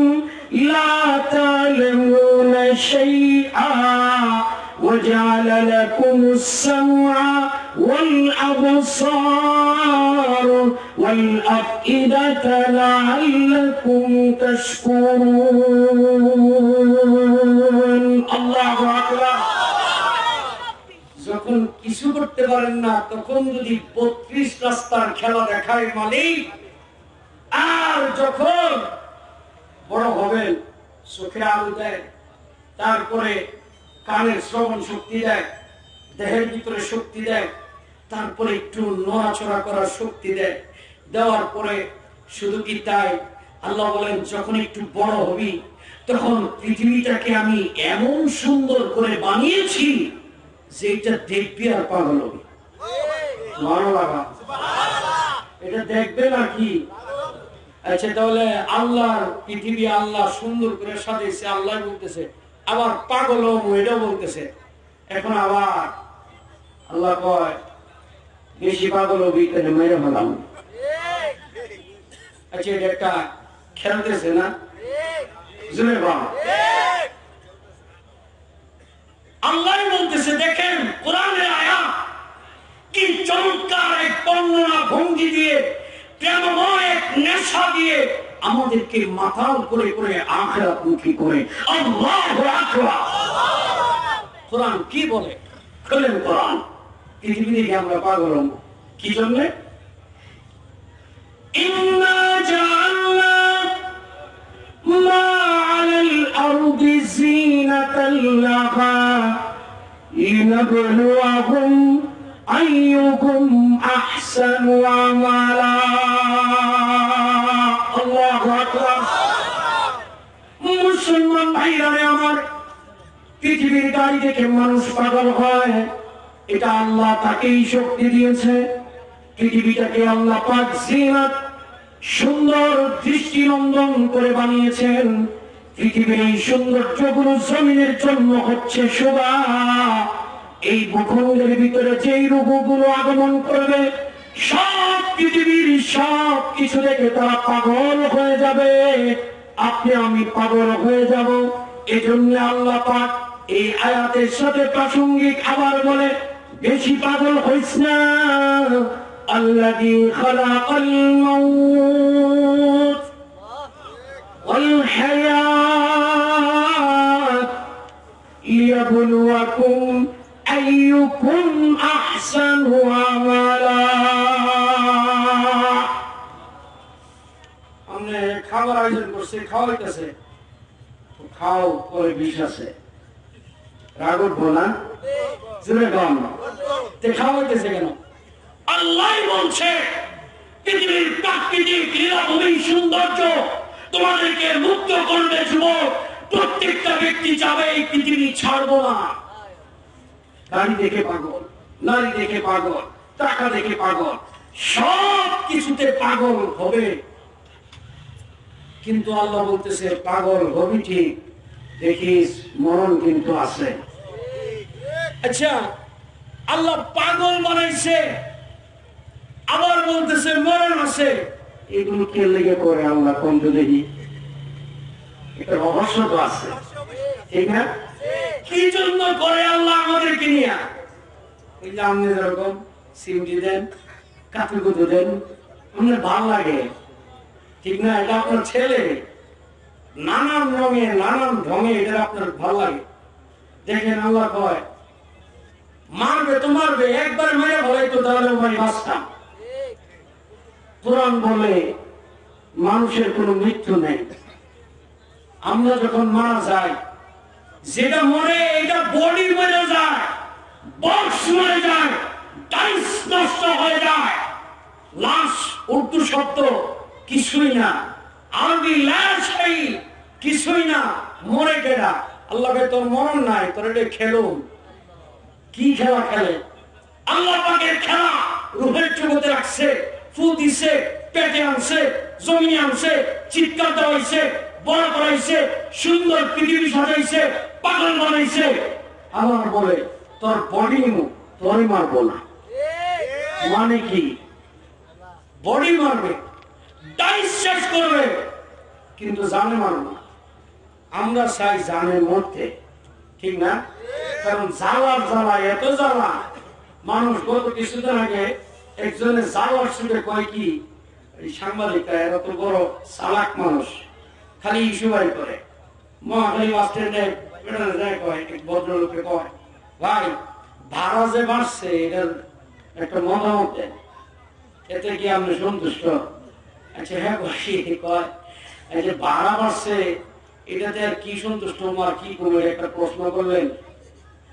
লা তা'লামুনা শাইআ وجعل لكم السمع والأبصار والأفئدة لعلكم تشكرون الله أكبر। যখন কিছু করতে পারেন না তখন যদি 32 রাস্তার খেলা দেখায় মালিক, আর যখন বড় হবেন চোখে আলো দেয়, তারপরে কানের শ্রবণ শক্তি দেয়, দেহের ভিতরে শক্তি দেয়, তারপরে একটু নড়াচড়া করার শক্তি দেয়, দেওয়ার পরে শুধু কি তাই, আল্লাহ বলেন যখন একটু বড় হবি তখন পৃথিবীটাকে আমি এমন সুন্দর করে বানিয়েছি যে এটা দেখবি আর পাগল হবি। এটা দেখবে নাকি? আচ্ছা, তাহলে আল্লাহর পৃথিবী আল্লাহ সুন্দর করে সাজিয়েছে, আল্লাহ বলতেছে, আবার পাগল এটাও বলতেছে। এখন আবার আল্লাহ কয় বেশি পাগল হবি তাহলে মেরে ফেলাম। আচ্ছা, এটা একটা খেলতেছে না? আল্লাহ বলতেছে, দেখেন কোরআনের আয়াত কি চমৎকার এক বর্ণনা ভঙ্গি দিয়ে, প্রেমময় এক নেশা দিয়ে আমাদেরকে মাতাল করে করে আখিরাতমুখী করে। আল্লাহু আকবার। কোরআন কি বলে? খোলেন কোরআন। পৃথিবী থেকে আমরা পাগল হব কি জন্য? ইন্না জাআলনা মা আলাল আরদি যিনাতাল লাহা লিনাবলুয়াহুম আইয়ুকুম আহসানু আমালা। আল্লাহু আকবার। মুসলমান ভাইরা আমার, পৃথিবীর গাড়ি দেখে মানুষ পাগল হয়, এটা আল্লাহ তাকেই শক্তি দিয়েছে। পৃথিবীটাকে আল্লাহ পাক জিনাত, সুন্দর দৃষ্টিনন্দন করে বানিয়েছেন। পৃথিবীর এই সৌন্দর্যগুলো জমিনের জন্য হচ্ছে শোভা। এই ভূখণ্ডের ভিতরে যেই রূপগুলো আগমন করবে সব পৃথিবীর সব কিছু দেখে তারা পাগল হয়ে যাবে। আপনি আমি পাগল হয়ে যাব। এজন্য আল্লাহ পাক এই আয়াতের সাথে প্রাসঙ্গিক আবার বলে, বেশি পাগল হইস না। আল্লাযী খালাকাল মাউত ওয়াল হায়াত লিয়াবলুয়াকুম আইয়ুকুম আহসানু আমালা। আমরা খাবার আয়োজন করছি, খাওয়াইতেছে, খাও করে বিষ আছে, রাগ উঠবো না? খাওয়াইতেছে কেন? আল্লাহ বলছে পৃথিবীর প্রাকৃতিক লীলাভূমি সৌন্দর্য তোমাদেরকে মুক্ত করবে যুবক। প্রত্যেকটা ব্যক্তি যাবে এই পৃথিবী ছাড়বো না। গাড়ি দেখে পাগল, নারী দেখে পাগল, টাকা দেখে পাগল, সব কিছুতে পাগল হবে। কিন্তু আল্লাহ বলতেছে পাগল হবি ঠিক, দেখিস মরণ কিন্তু আছে। আচ্ছা, আল্লাহ পাগল বানাইছে, আবার বলতেছে মরণ আছে। এগুলো কে লেগে করে আল্লাহ কোন দেখি? একটা রহস্য তো আছে, ঠিক না? কি জন্য করে আল্লাহ আমাদেরকে নিয়ে? এই যে আপনি যেরকম সিমটি দেন, কাপড় কুতো দেন, আপনার ভালো লাগে, ঠিক না? এটা আপনার ছেলে, নানান রঙে নানান ঢঙে, এটা আপনার ভালো লাগে। দেখেন আল্লাহ কয় মারবে তো মারবে, একবার মেরে ভয় তো তাহলে ভাই বাঁচতাম। কোরআন বলে মানুষের কোনো মৃত্যু নেই। আমরা যখন মারা যাই, যেটা মরে এটা বডি মরে যায়, বক্স মরে যায়, টাইস নষ্ট হয়ে যায়। লাশ উর্দু শব্দ কিছুই না, আরবি লাশ কিছুই না, মরে কেডা? আল্লাহকে তোর মরণ নাই, তোর এটা খেলুন। কি খেলা খেলে? আল্লাহ পাকের খেলা রূহের জগতে রাখছে, ফু দিছে, পেটে আনছে, জমিনে আনছে, চিৎকার দেওয়াইছে, বড় করাইছে, সুন্দর পৃথিবী সাজাইছে, পাগল বানাইছে। আল্লাহ বলে তোর বডি তোরই মারবো না। মানে কি? বডি মারবে, ডাইস শেষ করবে, কিন্তু জানে মারব না। আমরা চাই জানে মরতে, ঠিক না? কারণ জ্বালার জ্বালা এত জ্বালা। মানুষ গত কিছুদিন আগে একজনের জ্বালার শুনে কয় কি, এই সাংবাদিকরা এরা তো বড় চালাক মানুষ, খালি ইস্যু বাই করে। মহাখালী বাস স্ট্যান্ডে কয় এক ভদ্রলোকে কয়, ভাই ভাড়া যে বাড়ছে এটার একটা মতামত দেন, এতে কি আপনি সন্তুষ্ট? আচ্ছা হ্যাঁ বসি কয়, এই যে ভাড়া বাড়ছে এটাতে আর কি সন্তুষ্ট আর কি করবে একটা প্রশ্ন করলেন।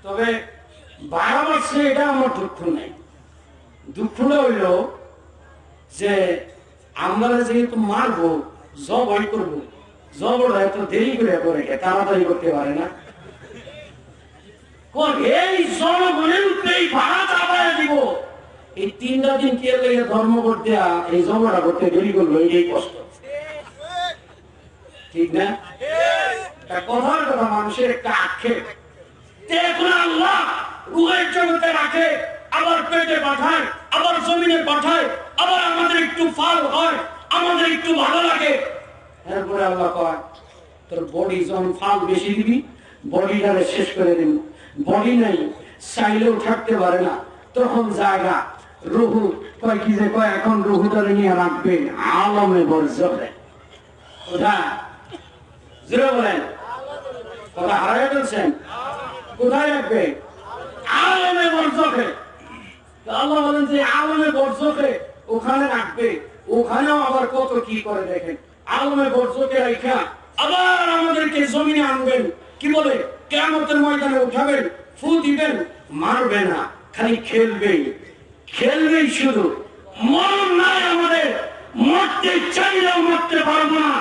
তবে ভাড়া বাড়ছে এটা আমার দুঃখ নেই। দুঃখটা হইল যে আমরা যেহেতু মারবো, জবাই করবো, জবটা এত দেরি করে করে তাড়াতাড়ি করতে পারে না। এই জনগণের উপরে ভাড়া চাপায় দিব, এই 3টা দিন কে লেগে ধর্ম করতে এই জবটা করতে দেরি করলো, এই কষ্ট, ঠিক না? কথার কথা মানুষের একটা আক্ষেপ। দেখুন আল্লাহ রূহের জগতে রাখে, আবার পেটে পাঠায়, আবার জমিনে পাঠায়, আবার আমাদের একটু ফল হয়, আমাদের একটু ভালো লাগে। এরপরে আল্লাহ কয় তোর বডি যখন ফাল বেশি দিবি, বডিটারে শেষ করে দিন। বডি নাই, চাইলেও থাকতে পারে না, তখন জায়গা রুহু কয় কি যে কয় এখন রুহুটারে নিয়ে রাখবে আলমে বরজখে। কোথায় জোরে বলেন, কথা হারাই ফেলছেন, কোথায় রাখবে? আলমে বরজখে। আল্লাহ বলেন যে আলমে বরজখে ওখানে রাখবে। ওখানেও আবার কত কি করে দেখেন, আলমে বরজখে রাখা আবার আমাদেরকে জমিনে আনবেন। কি বলে? কিয়ামতের ময়দানে উঠাবেন, ফু দিবেন, মারবে না, খালি খেলবেই, খেলবেই শুধু। মরণ নাই আমাদের, মরতে চাইলেও মরতে পারবো না।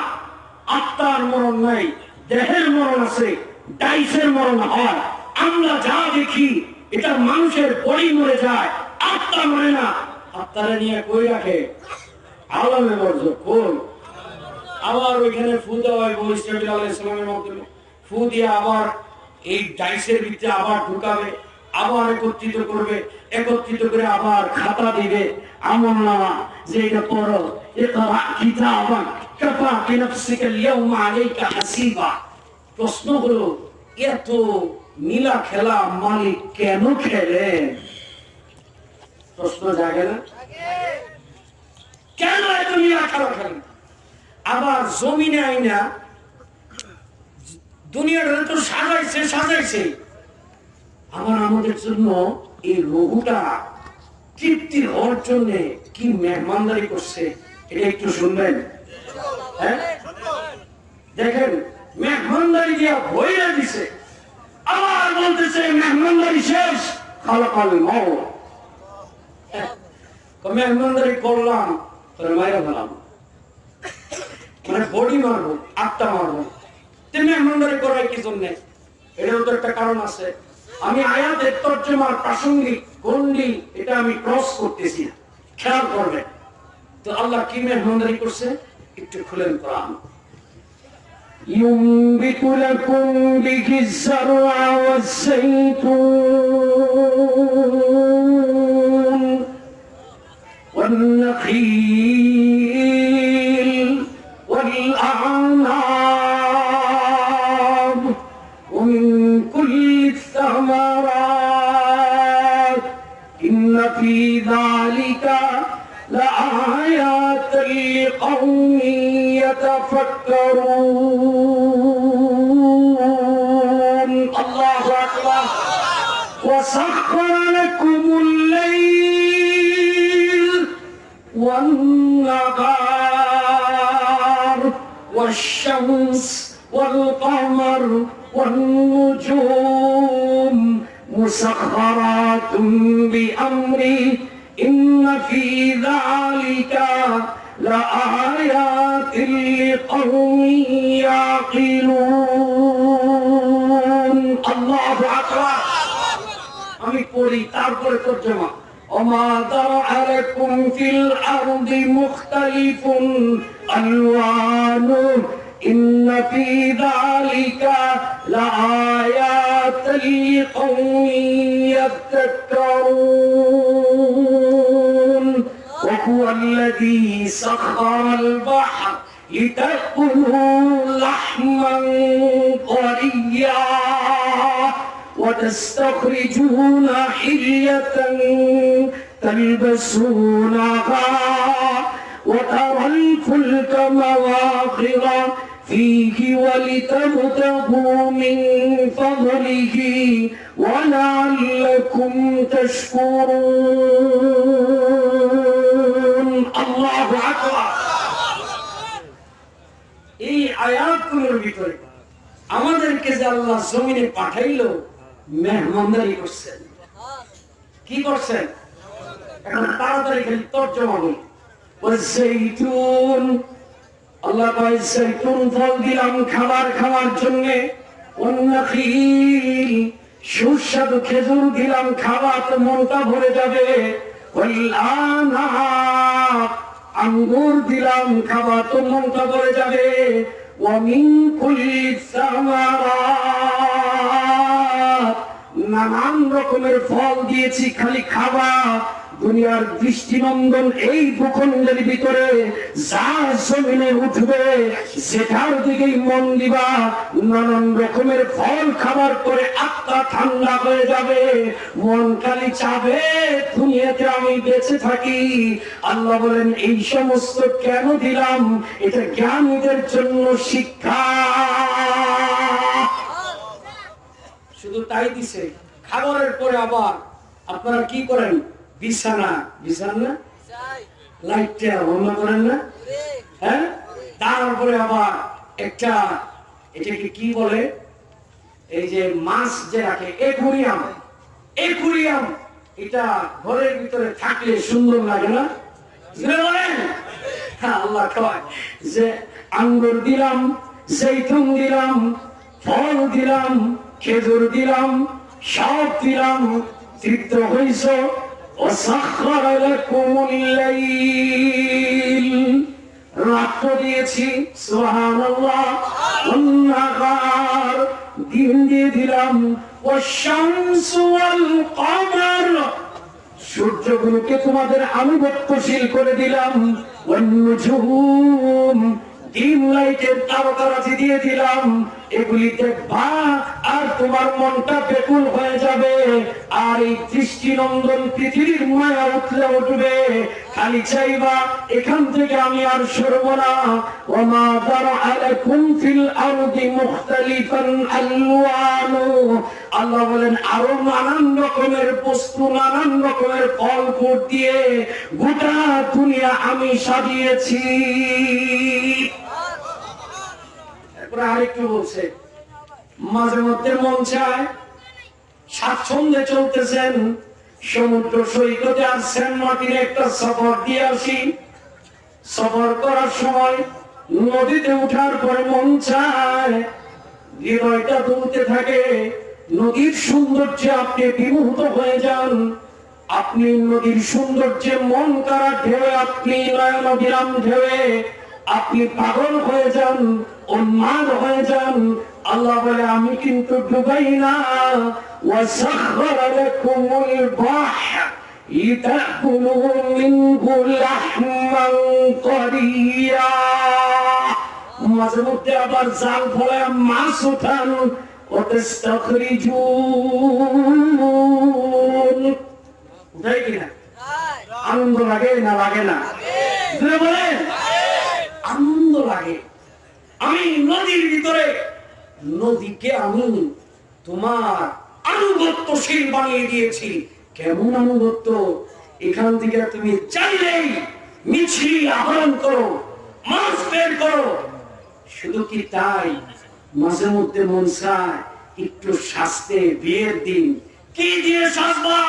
আত্মার মরণ নাই, দেহের মরণ আছে, ডাইসের মরণ হয়। আমরা যা দেখি এটা মানুষের বডি মরে যায়, আত্মা মরে না। আত্মারা নিয়ে কই রাখে? আলমে বরজখ। কোন আবার ওইখানে ফু দেওয়া হয়, ইসরাঈল আলাইহিস সালামের মাধ্যমে ফু দিয়ে আবার এই ডাইসের ভিতরে আবার ঢুকাবে, আবার একত্রিত করবে, একত্রিত করে আবার খাতা দিবে, আমলনামা, যে এটা পড়ো, ইকরা কিতাবাক কাফা বিনাফসিকা আল-ইয়াওমা আলাইকা হাসিবা। প্রশ্ন হলো এত নীলা খেলা মালিক কেন খেলেন? প্রশ্ন জাগে না? কেন এত নীলা খেলা খেলেন? আবার জমিনে আইনা দুনিয়াটা তো সাজাইছে সাজাইছে, আবার আমাদের জন্য এই রহুটা তৃপ্তি হওয়ার জন্য কি মেহমানদারি করছে, এটা একটু শুনবেন। হ্যাঁ দেখেন, মেহমানদারি দিয়া ভইরা দিছে, আবার বলতেছে মেহমানদারি শেষ, খালাকাল মাউত। মেহমানদারি করলাম তোর মায়েরা বললাম, মানে বডি মারবো, আত্মা মারবো, মেহমানদারি করার কি জন্য? এটাও তো একটা কারণ আছে। আমি আয়াতের তর্জমার প্রাসঙ্গিক গন্ডি এটা আমি ক্রস করতেছি না, খেয়াল করবেন তো। আল্লাহ কি মেহমানদারি করছে একটু খুলেন কোরআন। ينبت لكم به الزرع والزيتون والنخيل والأعناب ومن كل الثمرات إن في ذلك لآيات لقوم يتفكرون الله أكبر وسخر لكم الليل والنهار والشمس والقمر والنجوم مسخرات بأمره إن في ذلك لآيات لقوم يعقلون الله أكبر আমি পড়ি তারপরে তরজমা وما ذرأ لكم في الأرض مختلف ألوانه إن في ذلك لآيات لقوم يذكرون وهو الذي سخر البحر لتأكلوا لحما طريا وتستخرجون حلية تلبسونها وترى الفلك مواخر فيه ولتبتغوا من فضله ولعلكم تشكرون الله أكبر এই আয়াতগুলোর ভিতরে আমাদেরকে যে আল্লাহ জমিনে পাঠাইলো মেহমানদারি করছেন কি করছেন এখন তাড়াতাড়ি খালি তর্জমা বলি ওয়াজাইতুন আল্লাহ কয় জাইতুন ফল দিলাম খাওয়ার জন্য ওয়ান্নাখিল সুস্বাদু খেজুর দিলাম খাওয়াতে মনটা ভরে যাবে ওয়াল আনহার আঙ্গুর দিলাম খাওয়াতে মনটা ভরে যাবে ওয়া মিন কুল্লি সামারাত নানান রকমের ফল দিয়েছি খালি খাওয়া দুনিয়ার দৃষ্টিনন্দন এই ভূখণ্ডের ভিতরে যা জমিনে উঠবে সেটার দিকেই মন দিবা নানান রকমের ফল খাবার করে আত্মা ঠান্ডা হয়ে যাবে মন খালি চাবে দুনিয়াতে আমি বেঁচে থাকি আল্লাহ বলেন এই সমস্ত কেন দিলাম এটা জ্ঞানীদের জন্য শিক্ষা শুধু তাই দিছে খাবারের পরে আবার আপনারা কি করেন বিছানা না লাইটটা বন্ধ করেন না হ্যাঁ তারপরে আবার একটা এটাকে কি বলে এই যে মাছ যে রাখে একুরিয়াম এটা ঘরের ভিতরে থাকলে সুন্দর লাগে না বলেন আল্লাহ কয় যে আঙ্গুর দিলাম জৈতুন দিলাম ফল দিলাম খেজুর দিলাম সব দিলাম তৃপ্ত হইছ وسخر لكم الليل রাত্র দিয়েছি সুবহানাল্লাহ والنهار দিন দিয়ে দিলাম والشمس والقمر সূর্যগুলোকে তোমাদের আনুগত্যশীল করে দিলাম والنجوم ডিম লাইটের তারকারাজি দিয়ে দিলাম এগুলি দেখবা আর তোমার মনটা বেকুল হয়ে যাবে আর এই দৃষ্টিনন্দন পৃথিবীর মায়া উঠবে খালি চাইবা এখান থেকে আমি আর সরব না ওমা দারআ লাকুম ফিল আরদি মুখতালিফান আলওয়ানু আল্লাহ বলেন আরো নানান রকমের বস্তু নানান রকমের ফল ফুল দিয়ে গোটা দুনিয়া আমি সাজিয়েছি আরেকটু বলছে মাঝে মধ্যে মন চায় স্বাচ্ছন্দ্যে চলতেছেন সমুদ্র সৈকতে আসছেন মাটির একটা সফর দিয়ে আসি সফর করার সময় নদীতে উঠার পরে মন চায় হৃদয়টা দুলতে থাকে নদীর সৌন্দর্যে আপনি বিমোহিত হয়ে যান আপনি নদীর সৌন্দর্যে মন কারা ঢেউয়ে আপনি নয়ন বিরাম ঢেউয়ে আপনি পাগল হয়ে যান উন্মাদ হয়ে যান আল্লাহ বলে আমি কিন্তু ডুবাই না ওয়াসাখখারা লাকুমুল বাহর লিতাকুলু মিনহু লাহমান তারিয়া মাঝে মধ্যে আবার জাল ফলে মাছ উঠান ওয়াতাস্তাখরিজুন উঠাই কিনা আনন্দ লাগে না বলেন আনন্দ লাগে। আমি নদীর ভিতরে নদীকে আমি তোমার আনুগত্যশীল বানিয়ে দিয়েছি। কেমন আনুগত্য? এখান থেকে তুমি চাইলেই মিছিল আহরণ করো, মাছ বের করো। শুধু কি তাই, মাঝে মধ্যে মন চায় একটু শাস্তে, বিয়ের দিন কি দিয়ে সাজবা?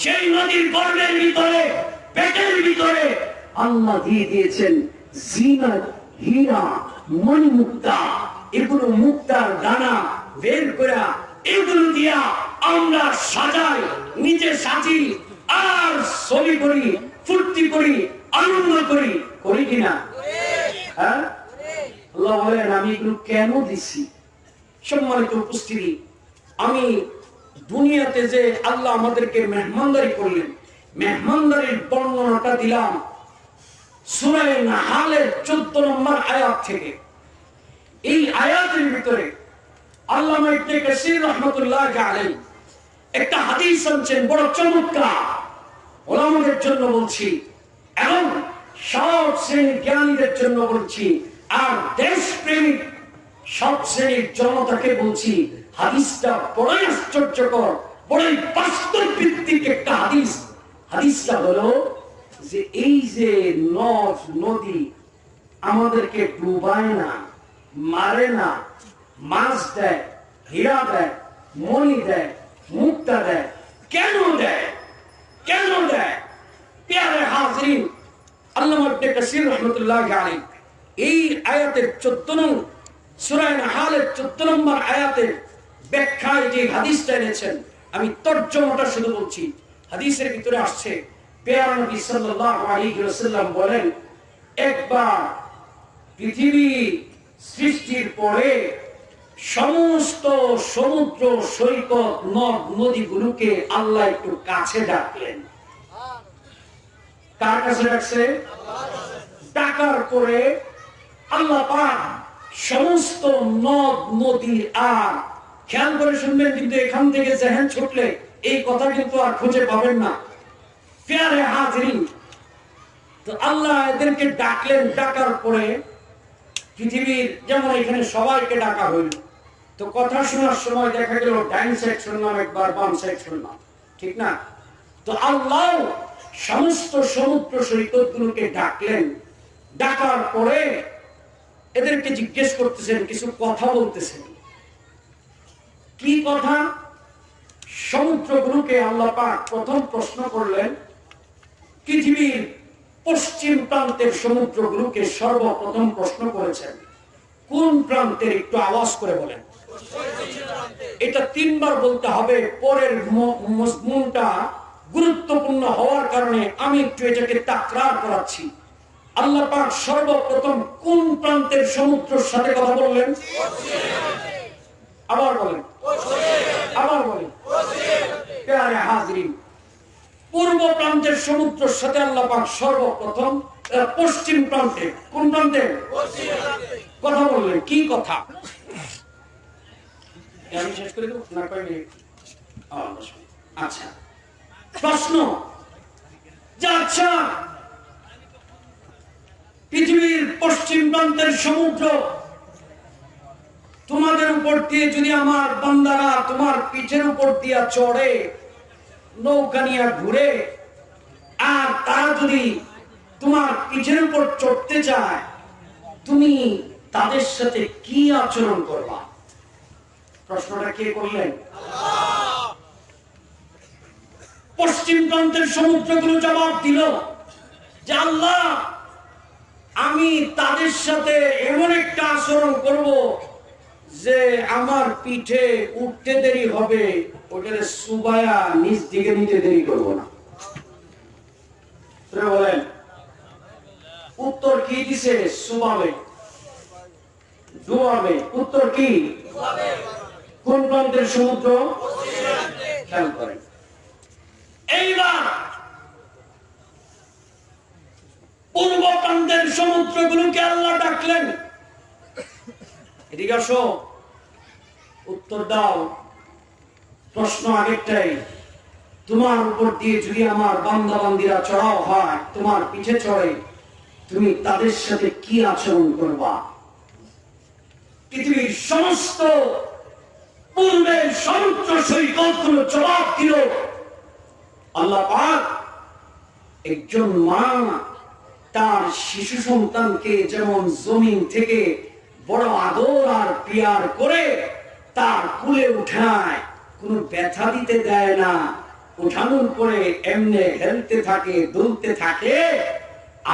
সেই নদীর গর্ভের ভিতরে, পেটের ভিতরে আল্লাহ দিয়ে দিয়েছেন জিনাত, হীরা, মণিমুক্তা। এগুলো মুক্তার দানা বের করা, এগুলো দিয়া আমরা সাজাই, নিজে সাজি, আর ছবি করি, ফুর্তি করি, আনন্দ করি। করি কিনা? হ্যাঁ, আল্লাহ বলেন আমি এগুলো কেন দিছি? সম্মানিত উপস্থিতি, আমি দুনিয়াতে যে আল্লাহ আমাদেরকে মেহমানদারি করলেন, মেহমানদারির বর্ণনাটা দিলাম সূরা নাহালের 14 নম্বর আয়াত থেকে। এই আয়াতের ভিতরে আল্লামা ইবনে কাসির রাহমাতুল্লাহ আলাইহি একটা হাদিস আনছেন, বড় চমৎকার। ওলামাদের জন্য বলছি এবং সব শ্রেণীর জ্ঞানীদের জন্য বলছি, আর দেশপ্রেমিক সব শ্রেণীর জনতাকে বলছি, হাদিসটা বড়ই আশ্চর্যকর, বড়ই বাস্তব ভিত্তিক একটা হাদিস। হাদিসটা হলো যে এই যে নদ নদী আমাদেরকে ডুবায় না, মারে না, মাছ দেয়, হীরা দেয়, মণি দেয়, মুক্তা দেয়। কেন দেয়? কেন দেয়? প্যারে হাজরিন, আল্লামা ইবনে কাসির রাহমাতুল্লাহ আলাইহি এই আয়াতের 14 নং সূরা নাহালের 14 নম্বর আয়াতের ব্যাখ্যায় যে হাদিসটা এনেছেন, আমি তর্জমাটা শুধু বলছি। হাদিসের ভিতরে আসছে, প্যারা নবী সাল্লাল্লাহু আলাইহি ওয়াসাল্লাম বলেন, একবার পৃথিবী সৃষ্টির পরে সমস্ত সমুদ্র সৈকত নদ নদীগুলোকে আল্লাহ একটু কাছে ডাকলেন। কার কাছে ডাকছে? ডাকার পরে আল্লাহ পাক সমস্ত নদ নদী, আর খেয়াল করে শুনবেন কিন্তু এখান থেকে জেহেন ছুটলে এই কথা কিন্তু আর খুঁজে পাবেন না। প্যারে হাজরিন, তো আল্লাহ এদেরকে ডাকলেন। ডাকার পরে পৃথিবীর, যেমন এখানে সবাইকে ডাকা হইল, তো কথা শোনার সময় দেখা গেল ডাইন সাইড শুনলাম একবার, বাম সাইড শুনলাম, ঠিক না? তো আল্লাহ সমস্ত সমুদ্র সৈকত গুলোকে ডাকলেন। ডাকার পরে এদেরকে জিজ্ঞেস করতেছেন, কিছু কথা বলতেছেন। কি কথা? সমুদ্রগুলোকে আল্লাহ পাক প্রথম প্রশ্ন করলেন, পৃথিবীর পশ্চিম প্রান্তের সমুদ্রগুলোকে সর্বপ্রথম প্রশ্ন করেছেন। কোন প্রান্তের? একটু আওয়াজ করে বলেন। এটা 3 বার বলতে হবে, পরের মজমুনটা গুরুত্বপূর্ণ হওয়ার কারণে আমি একটু এটাকে তাকরার করাচ্ছি। আল্লাহ পাক সর্বপ্রথম কোন প্রান্তের সমুদ্রের সাথে কথা বললেন? আবার বলেন, আবার বলেন। প্যারে হাজরিন, পূর্ব প্রান্তের সমুদ্রের সাথে আল্লাহ পাক সর্বপ্রথম পশ্চিম প্রান্তে, কোন প্রান্তে কথা বললেন। কি কথা? আমি শেষ করে দেব না? কয় মিনিট? আচ্ছা, প্রশ্ন যে আচ্ছা, পৃথিবীর পশ্চিম প্রান্তের সমুদ্র, তোমাদের উপর দিয়ে যদি আমার বান্দারা তোমার পিঠের উপর দিয়া চড়ে, নৌকা নিয়ে ঘুরে, আর তারা যদি তোমার পিঠের উপর চড়তে চায়, তুমি তাদের সাথে কি আচরণ করবা? প্রশ্নটা কে করলেন? পশ্চিম প্রান্তের সমুদ্রগুলো জবাব দিল যে আল্লাহ, আমি তাদের সাথে এমন একটা আচরণ করব যে আমার পিঠে উঠতে দেরি হবে, ওটারে সুবায়া নিজ দিকে নিতে দেরি করব না। বলেন উত্তর কি দিছে? সুবাবে, ডুবাবে। উত্তর কি? কোন প্রান্তের সমুদ্র? খেয়াল করেন। এইবার পূর্ব প্রান্তের সমুদ্রগুলোকে আল্লাহ ডাকলেন, এদিকে আসো, উত্তর দাও। প্রশ্ন আগেরটাই, তোমার উপর দিয়ে যদি আমার বান্দা বান্দিরা চড়াও হয়, তোমার পিছে চড়ে, তুমি তাদের সাথে কি আচরণ করবা? পৃথিবীর সমস্ত পূর্বের সমুদ্র সৈকত গুলো জবাব দিল। আল্লাহ পাক একজন মা তার শিশু সন্তানকে যেমন জমিন থেকে বড় আদর আর পিয়ার করে তার কুলে উঠায়, কোনো ব্যথা দিতে দেয় না, উঠানোর পরে এমনি হেলতে থাকে, দুলতে থাকে,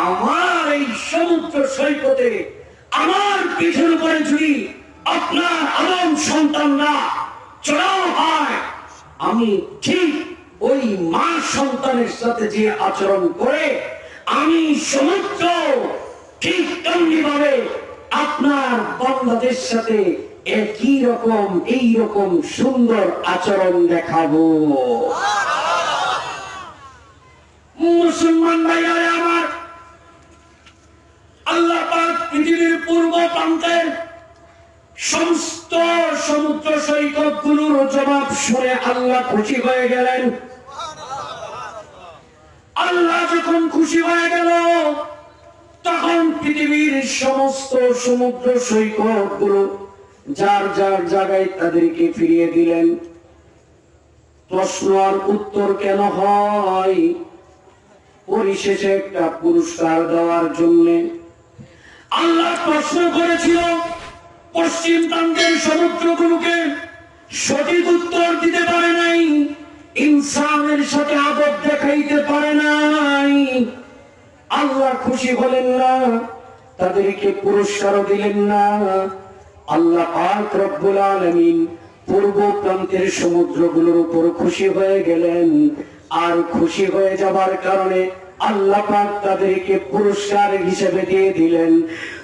আমার এই সমুদ্র সৈকতে আমার পিঠের উপরে যদি আপনার আদম সন্তানরা চড়াও হয়, আমি ঠিক ওই মা সন্তানের সাথে যে আচরণ করে আমি সমুদ্র ঠিক তেমনি ভাবে আপনার বান্দাদের সাথে একই রকম এই রকম সুন্দর আচরণ দেখাবো। মুসলমান ভাইয়ারে আমার, আল্লাহ পাক পৃথিবীর পূর্ব প্রান্তের সমস্ত সমুদ্র সৈকত গুলোর জবাব শুনে আল্লাহ খুশি হয়ে গেলেন। আল্লাহ যখন খুশি হয়ে গেল, তখন পৃথিবীর সমস্ত সমুদ্র সৈকত গুলো যার যার জায়গায় তাদেরকে ফিরিয়ে দিলেন। প্রশ্ন আর উত্তর কেন হয়? পরিশেষে একটা পুরস্কার দেওয়ার জন্য আল্লাহ প্রশ্ন করেছিল পশ্চিম প্রান্তের সমুদ্রগুলোকে। সঠিক উত্তর দিতে পারে নাই, ইনসানের সাথে আদব দেখাইতে পারে নাই। আল্লাহ খুশি হলেন না, তাদেরকে পুরস্কারও দিলেন না। আল্লাহ পাক রব্বুল আলামিন পূর্ব প্রান্তের সমুদ্রগুলোর উপর খুশি হয়ে গেলেন। আর খুশি হয়ে যাবার কারণে আল্লাহ পাক তাদেরকে পুরস্কার হিসেবে দিয়ে দিলেন,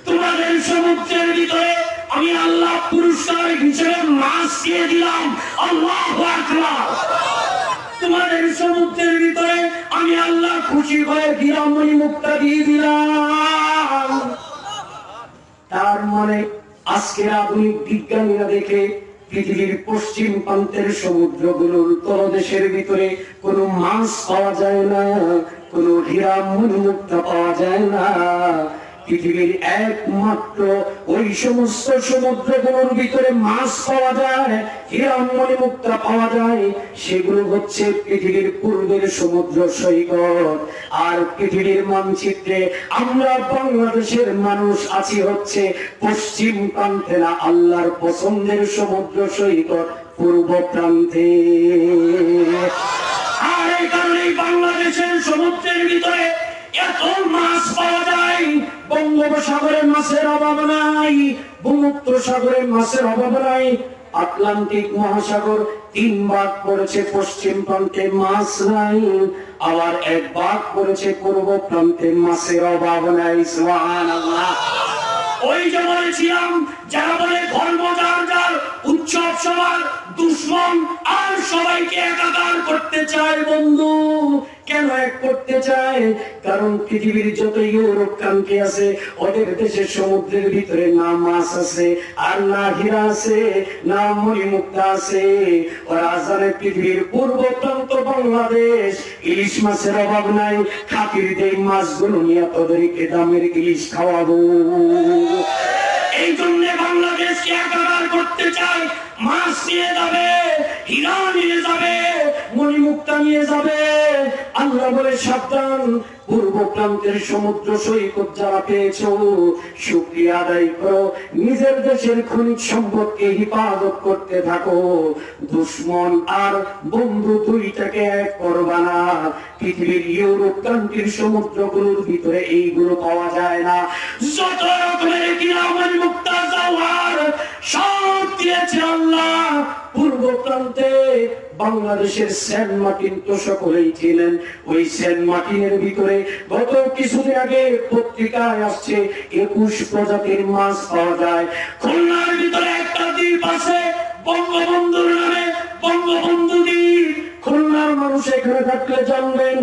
তোমাদের সমুদ্রের ভিতরে আমি আল্লাহ পুরস্কার হিসেবে মাছ দিয়ে দিলাম। আল্লাহু আকবার। তোমাদের সমুদ্রের ভিতরে আমি আল্লাহ খুশি হয়ে বিরামণি মুক্তা দিয়ে দিলাম। তার মানে আজকের আধুনিক বিজ্ঞানীরা দেখে পৃথিবীর পশ্চিম প্রান্তের সমুদ্রগুলোর তলদেশের ভিতরে কোনো মাছ পাওয়া যায় না, কোনো হীরা মুক্তা পাওয়া যায় না। পৃথিবীর একমাত্র ওই সমস্ত সমুদ্রগুলোর ভিতরে মাছ পাওয়া যায়, হীরা মুক্তা পাওয়া যায়, সেগুলো হচ্ছে পৃথিবীর পূর্বের সমুদ্র সৈকত। আর পৃথিবীর মানচিত্রে আমরা বাংলাদেশের মানুষ আছি হচ্ছে পশ্চিম প্রান্তে না, আল্লাহর পছন্দের সমুদ্র সৈকত পূর্ব প্রান্তে। আর এই কারণে বাংলাদেশের সমুদ্রের ভিতরে এত মাছ পাওয়া যায়, বঙ্গোপসাগরের মাছের অভাব নাই, ভূমধ্য সাগরের মাছের অভাব নাই। আটলান্টিক মহাসাগর 3 ভাগ পড়েছে, পশ্চিম প্রান্তে মাছ নাই, আবার 1 ভাগ পড়েছে পূর্ব প্রান্তে, মাছের অভাব নাই। সুবহানাল্লাহ। ওই যে বলেছিলাম, যারা বলে ধর্ম যার যার, উৎসব সবার, দুশ্মন আর সবাইকে একাকার করতে চায়। বন্ধু, কেন এক করতে চায়? কারণ পৃথিবীর যত ইউরোপ কান্ট্রি আছে, ওদের দেশের সমুদ্রের ভিতরে না মাছ আছে, আর না হীরা আছে, না মণিমুক্তা আছে। ওরা জানে পৃথিবীর পূর্ব প্রান্ত বাংলাদেশ, ইলিশ মাছের অভাব নাই, খাতির দেই মাছগুলো নিয়ে তোদেরকে দামের ইলিশ খাওয়াবো। এই জন্য বাংলাদেশকে একাকার করতে চায়। মাছ নিয়ে যাবে, হীরা নিয়ে যাবে, মণিমুক্তা নিয়ে যাবে। আল্লাহ বলে সাবধান, পূর্ব প্রান্তের সমুদ্র সৈকত যারা পেয়েছো, শুকরিয়া আদায় করো, নিজের দেশের খনিজ সম্পদকে হেফাজত করতে থাকো। দুশ্মন আর বন্ধু দুইটাকে এক করবা না। পৃথিবীর ইউরোপ কান্ট্রির সমুদ্রগুলোর ভিতরে এইগুলো পাওয়া যায় না। যত রকমের হীরা মণিমুক্তা জওহর সব দিয়েছে আল্লাহ পূর্ব প্রান্তে। বাংলাদেশের সেন্ট মার্টিন তো সকলেই ছিলেন। ওই সেন্ট মার্টিনের ভিতরে গত কিছুদিন আগে পত্রিকায় আসছে 21 প্রজাতির মাছ পাওয়া যায়। খুলনার ভিতরে একটা দ্বীপ আছে বঙ্গবন্ধুর নামে, বঙ্গবন্ধু দ্বীপ। খুলনার মানুষ এখানে থাকলে জানবেন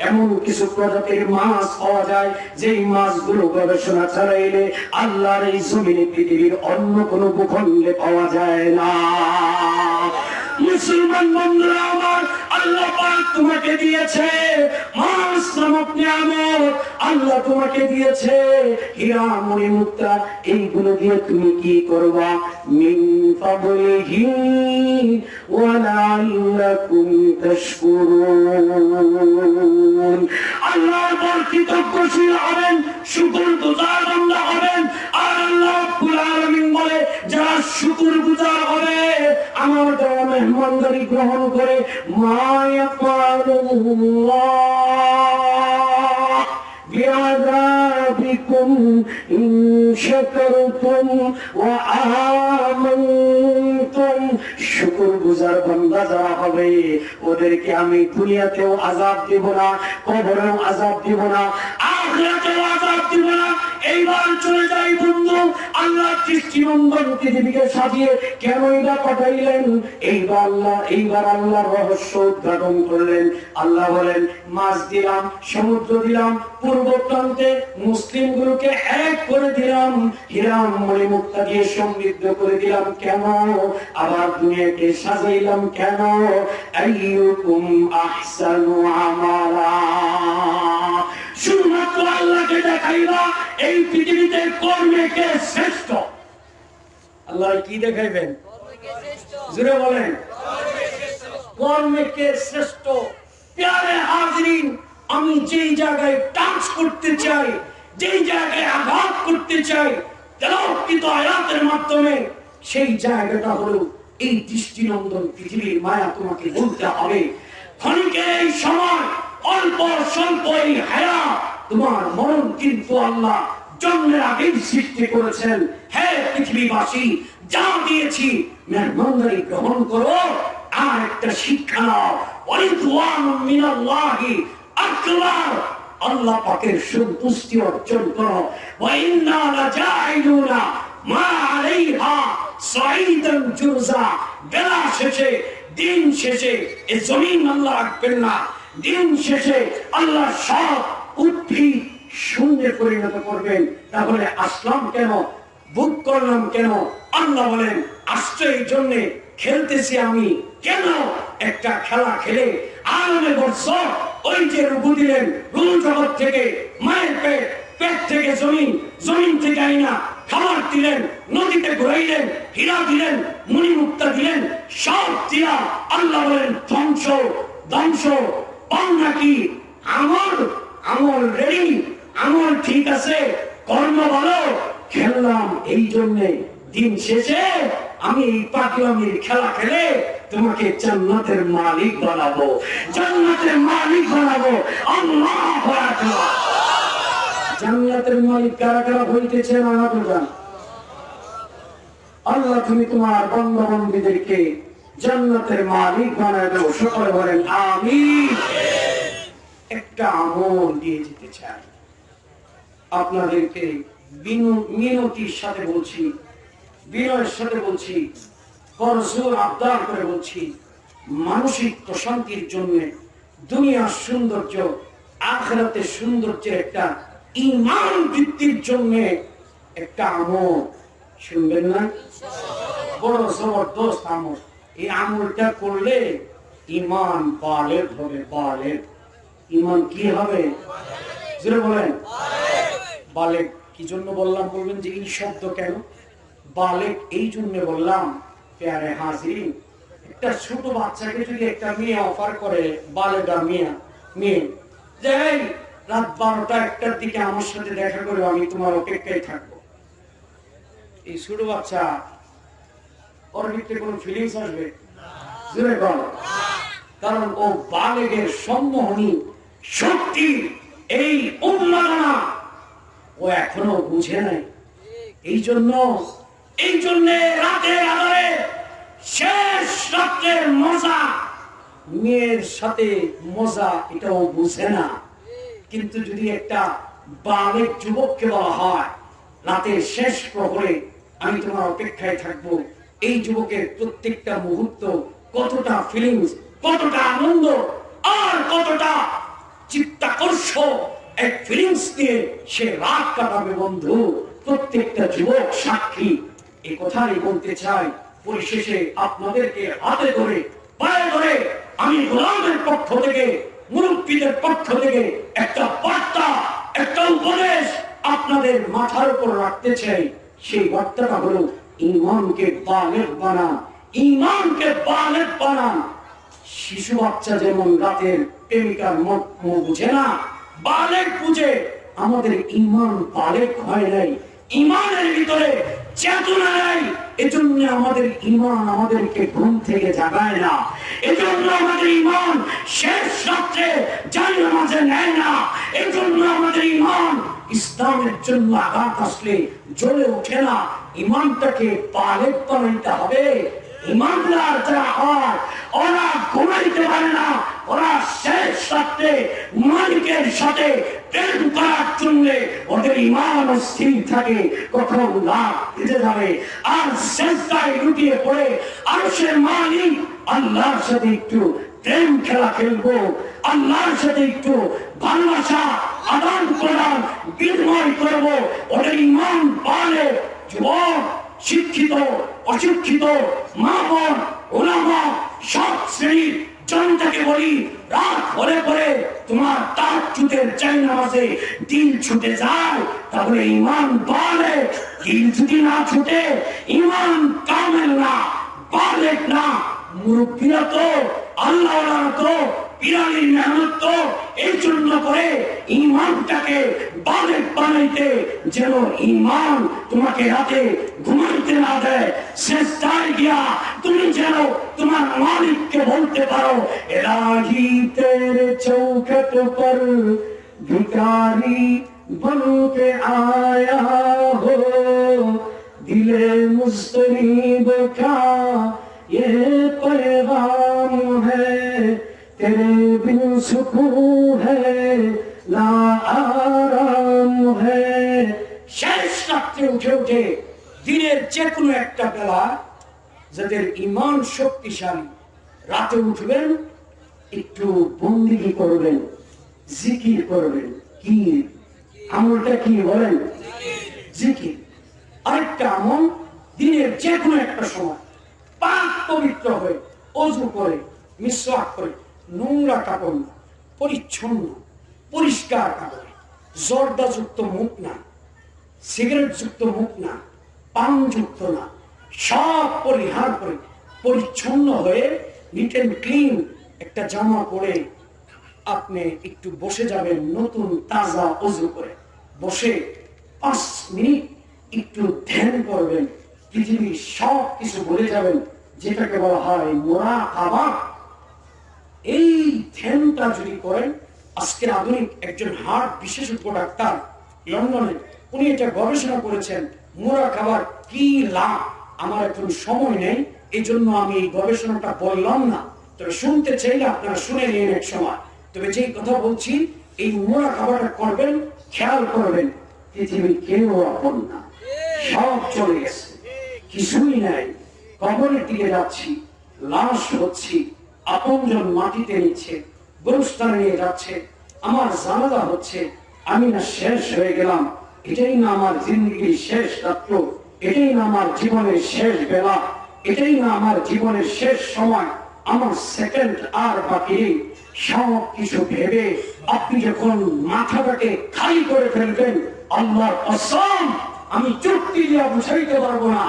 এমন কিছু প্রজাতির মাছ পাওয়া যায়, যেই মাছগুলো গবেষণা চালাইলে আল্লাহর এই জমিনে পৃথিবীর অন্য কোনো ভূখণ্ডে পাওয়া যায় না। মুসলমান বন্ধুরা আমার, আল্লাহ পাক তোমাকে দিয়েছে মাছ নামক নিয়ামত, আল্লাহ তোমাকে দিয়েছে হীরা মণি মুক্তা, এইগুলো দিয়ে তুমি কি করবা? মিন ফাদলিহি ওয়া লাআল্লাকুম তাশকুরুন। আল্লাহর উপর কৃতজ্ঞশীল হবেন, শুকরগুজার বান্দা হবেন। আর আল্লাহ রাব্বুল আলামিন বলে যারা শুকরগুজার হবে, আমার দেওয়া মেহমানদারি গ্রহণ করে, মা ইয়াফআলুল্লাহ বিআযাবিকুম ইন শাকারতুম ওয়া আমানতুম। শুকরগুজার বান্দা যারা হবে ওদেরকে আমি দুনিয়াতেও আযাব দেব না, কবরেও আযাব দেব না, আখিরাতেও আযাব দেব না। এইবার চলে যাই বন্ধু, আল্লাহ দৃষ্টিনন্দন পৃথিবীকে সাজিয়ে কেন এটা পাঠাইলেন? এইবার আল্লাহ রহস্য উদ্ঘাটন করলেন। আল্লাহ বলেন মাছ দিলাম, সমুদ্র দিলাম, পূর্ব প্রান্তে মুসলিমগুলোকে এক করে দিলাম, হিরাম মণি মুক্তা দিয়ে সমৃদ্ধ করে দিলাম। কেন? আবার দুনিয়াকে সাজাইলাম কেন? আইয়ুকুম আহসানু আমালা। শুধুমাত্র আল্লাহকে দেখাইবা এই পৃথিবীতে কর্মে কে শ্রেষ্ঠ। আল্লাহ কি দেখাইবেন? জোরে বলেন, কর্মে কে শ্রেষ্ঠ। প্যারে হাজরিন, আমি যেই জায়গায় টাচ করতে চাই, যেই জায়গায় আঘাত করতে চাই তেলাওয়াত আয়াতের মাধ্যমে, সেই জায়গাটা হলো এই দৃষ্টিনন্দন পৃথিবীর মায়া। তোমাকে বলতে হবে ক্ষণিকের এই সময়, অল্প স্বল্প এই হায়াত, তোমার মরণ কিন্তু আল্লাহ জন্মের আগেই সৃষ্টি করেছেন। হে পৃথিবীবাসী, যা দিয়েছি মেহমানদারি গ্রহণ করো, আর একটা শিক্ষা নাও, ওয়ারিদওয়ানুম মিনাল্লাহি আকবার, আল্লাহ পাকের সন্তুষ্টি অর্জন করো। ওয়া ইন্না লাজাইলুনা মা আলাইহা সাঈদান জুরজা। বেলা শেষে, দিন শেষে এই জমিন আল্লাহ রাখবেন না, দিন শেষে আল্লাহ সব উদ্ভিদ শূন্যে পরিণত করবেন। তাহলে আসলাম কেন, বুক করলাম কেন? আল্লাহ বলেন আসছে এই জন্য, খেলতেছি আমি কেন? একটা খেলা খেলে আরামে বর্ষর ওই যে রূপু দিলেন, রূপ জগৎ থেকে মায়ের পেট, পেট থেকে জমিন, জমিন থেকে আইনা খাবার দিলেন, নদীতে ঘুরাইলেন, হীরা দিলেন, মণিমুক্তা দিলেন, সব দিয়া আল্লাহ বলেন ধ্বংস ধ্বংস। পান নাকি আমল? আমল রেডি, আমল ঠিক আছে, কর্ম ভালো, খেললাম এই জন্যে। দিন শেষে আমি এই পাগলামির খেলা খেলে তোমাকে জান্নাতের মালিক বানাবো, জান্নাতের মালিক বানাবো। আল্লাহু আকবার। জান্নাতের মালিক কারা কারা হইতেছে না? আল্লাহ তুমি তোমার বান্দা-বান্দীদেরকে জান্নাতের মালিক বানায় দাও। সকলে বলেন আমিন। একটা আমল দিয়ে যেতে চাই আপনাদেরকে, মিনতির সাথে বলছি, বিনয়ের সাথে বলছি, করজোর আবদার করে বলছি, মানসিক প্রশান্তির জন্য, দুনিয়ার সৌন্দর্য, আখিরাতের সৌন্দর্যের একটা ঈমান বৃদ্ধির জন্য একটা আমল শুনবেন না? বড় জবরদস্ত আমল। এই আমলটা করলে ঈমান বালেগ হবে। বালেগ ঈমান কি হবে? জোরে বলেন। বালেগ কি জন্য বললাম? বলবেন যে এই শব্দ কেন? বালেগ এই জন্য বললাম, প্যারে হাজিরিন, একটা ছোট বাচ্চাকে যদি একটা মেয়ে অফার করে, বালেগা মেয়ে যে রাত 12টা-1টার দিকে আমার সাথে দেখা করো, আমি তোমার অপেক্ষায় থাকবো, এই ছোট বাচ্চা ওর ভিতরে কোন ফিলিংস আসবে? জোরে বল। কারণ ও বালেগের সম্মোহনী শক্তি, এই উন্মাদনা ও এখনো বুঝে নাই। এই জন্য রাতের আধারে শেষ রাতের মজা, মেয়ের সাথে মজা, এটাও বুঝে না। কিন্তু যদি একটা বালেগ যুবককে বলা হয় রাতের শেষ প্রহরে আমি তোমার অপেক্ষায় থাকবো, এই যুবকের প্রত্যেকটা মুহূর্ত কতটা ফিলিংস, কতটা আনন্দ, আর কতটা চিত্তাকর্ষ এক ফিলিংস দিয়ে সে রাত কাটাবে বন্ধু। প্রত্যেকটা যুবক সাক্ষী। এই কথাই বলতে চাই, পরিশেষে আপনাদেরকে হাতে ধরে পায়ে ধরে আমি গোলামের পক্ষ থেকে, মুরব্বীদের পক্ষ থেকে একটা বার্তা, একটা উপদেশ আপনাদের মাথার উপর রাখতে চাই। সেই বার্তাটা হলো ঈমানকে বালেগ বানান, ঈমানকে বালেগ বানান। শিশু বাচ্চা যেমন রাতের প্রেমিকার মত বুঝে না, বালেগ বুঝে। আমাদের ঈমান বালেগ হয় নাই, ঈমানের ভিতরে চেতনা নাই। এজন্য আমাদের ঈমান আমাদেরকে ঘুম থেকে জাগায় না, এজন্য আমাদের ঈমান শেষ রাত্রে জানাজা নেয় না, এজন্য আমাদের ঈমান ইসলামের জন্য আঘাত আসলে জ্বলে ওঠে না। ঈমানটাকে বালেগ বানাইতে হবে। ঈমানদার যারা হয় ওরা ঘুমাইতে পারে না, ওরা শেষ রাত্রে মালিকের সাথে প্রেম করার জন্য ওদের ঈমান স্থির থাকে, কখন লাভ দিতে যাবে। আর সেজদায় লুটিয়ে পড়ে আরশের মালিক আল্লাহর সাথে একটু প্রেম খেলা খেলবো, আল্লাহর সাথে একটু ভালোবাসা আদান প্রদান বিনিময় করবো, ওদের ঈমান বাড়ে। যুবক, শিক্ষিত অশিক্ষিত, মা বোন, ওলামা, সব শ্রেণীর জনতাকে বলি, রাত হলে পরে তোমার তাহাজ্জুদের জায়নামাজে দিল ছুটে যায়, তাহলে ঈমান বাড়ে। দিল যদি না ছুটে ঈমান কামেল না, বালেগ না। মুরব্বীরা তো আল্লাহওয়ালা তো বিরানির মেহনত তো এই জন্য করে ঈমানটাকে বালেগ বানাইতে, যেন ঈমান তোমাকে রাতে ঘুমাইতে না দেয়। সেজদায় গিয়া তুমি যেন তোমার মালিককে বলতে পারো, ইলাহি তেরে চৌখট পর ভিখারি बनके आया हो, दिले मुस्तरीब का ये पैगाम है, तेरे बिन सुकून है ला आराम है। শেষ রাত্রে উঠে উঠে দিনের যে কোনো একটা বেলা যাদের ঈমান শক্তিশালী, রাতে উঠবেন, একটু বন্দেগী করবেন, জিকির করবেন। কি আমলটা কি বলেন? জিকির। আরেকটা আমল, দিনের যে কোনো একটা সময় পাক পবিত্র হয়ে ওযু করে, মিসওয়াক করে, নোংরা কাপড় না, পরিচ্ছন্ন পরিষ্কার কাপড়, জর্দাযুক্ত মুখ না, সিগারেট যুক্ত মুখ না, পান যুক্ত না, সব পরিহার করে পরিচ্ছন্ন হয়ে নিট এন্ড ক্লিন একটা জামা পরে আপনি একটু বসে যাবেন, নতুন তাজা ওযু করে বসে 5 মিনিট একটু ধ্যান করবেন। পৃথিবীর সব কিছু ভুলে যাবেন, যেটাকে বলা হয় মুরাকাবা। এই ধ্যানটা যদি করেন, আজকের আধুনিক একজন হার্ট বিশেষজ্ঞ ডাক্তার লন্ডনে, উনি এটা গবেষণা করেছেন মুরাকাবার কি লাভ। আমার এখন সময় নেই, এই জন্য আমি এই গবেষণাটা বললাম না, তবে শুনতে চাইলে আপনারা শুনে নিন এক সময়। তবে যেই কথা বলছি, এই মুরাকাবাটা করবেন, খেয়াল করবেন, পৃথিবীর কেউ আপন না, সব চলে গেছে, কিছুই নাই। কবরের দিকে যাচ্ছি, লাশ হচ্ছি, আপনজন মাটিতে নিচ্ছে, গোরস্থানে নিয়ে যাচ্ছে, আমার জানাজা হচ্ছে, আমি না শেষ হয়ে গেলাম। এটাই না আমার জিন্দগির শেষ রাত্র, এটাই না আমার জীবনের শেষ বেলা, এটাই না আমার জীবনের শেষ সময়, আমার সেকেন্ড আর বাকি নেই। সব কিছু ভেবে আপনি যখন মাথাটাকে খালি করে ফেলবেন, আল্লাহর কসম আমি যুক্তি দিয়ে বুঝাইতে পারবো না,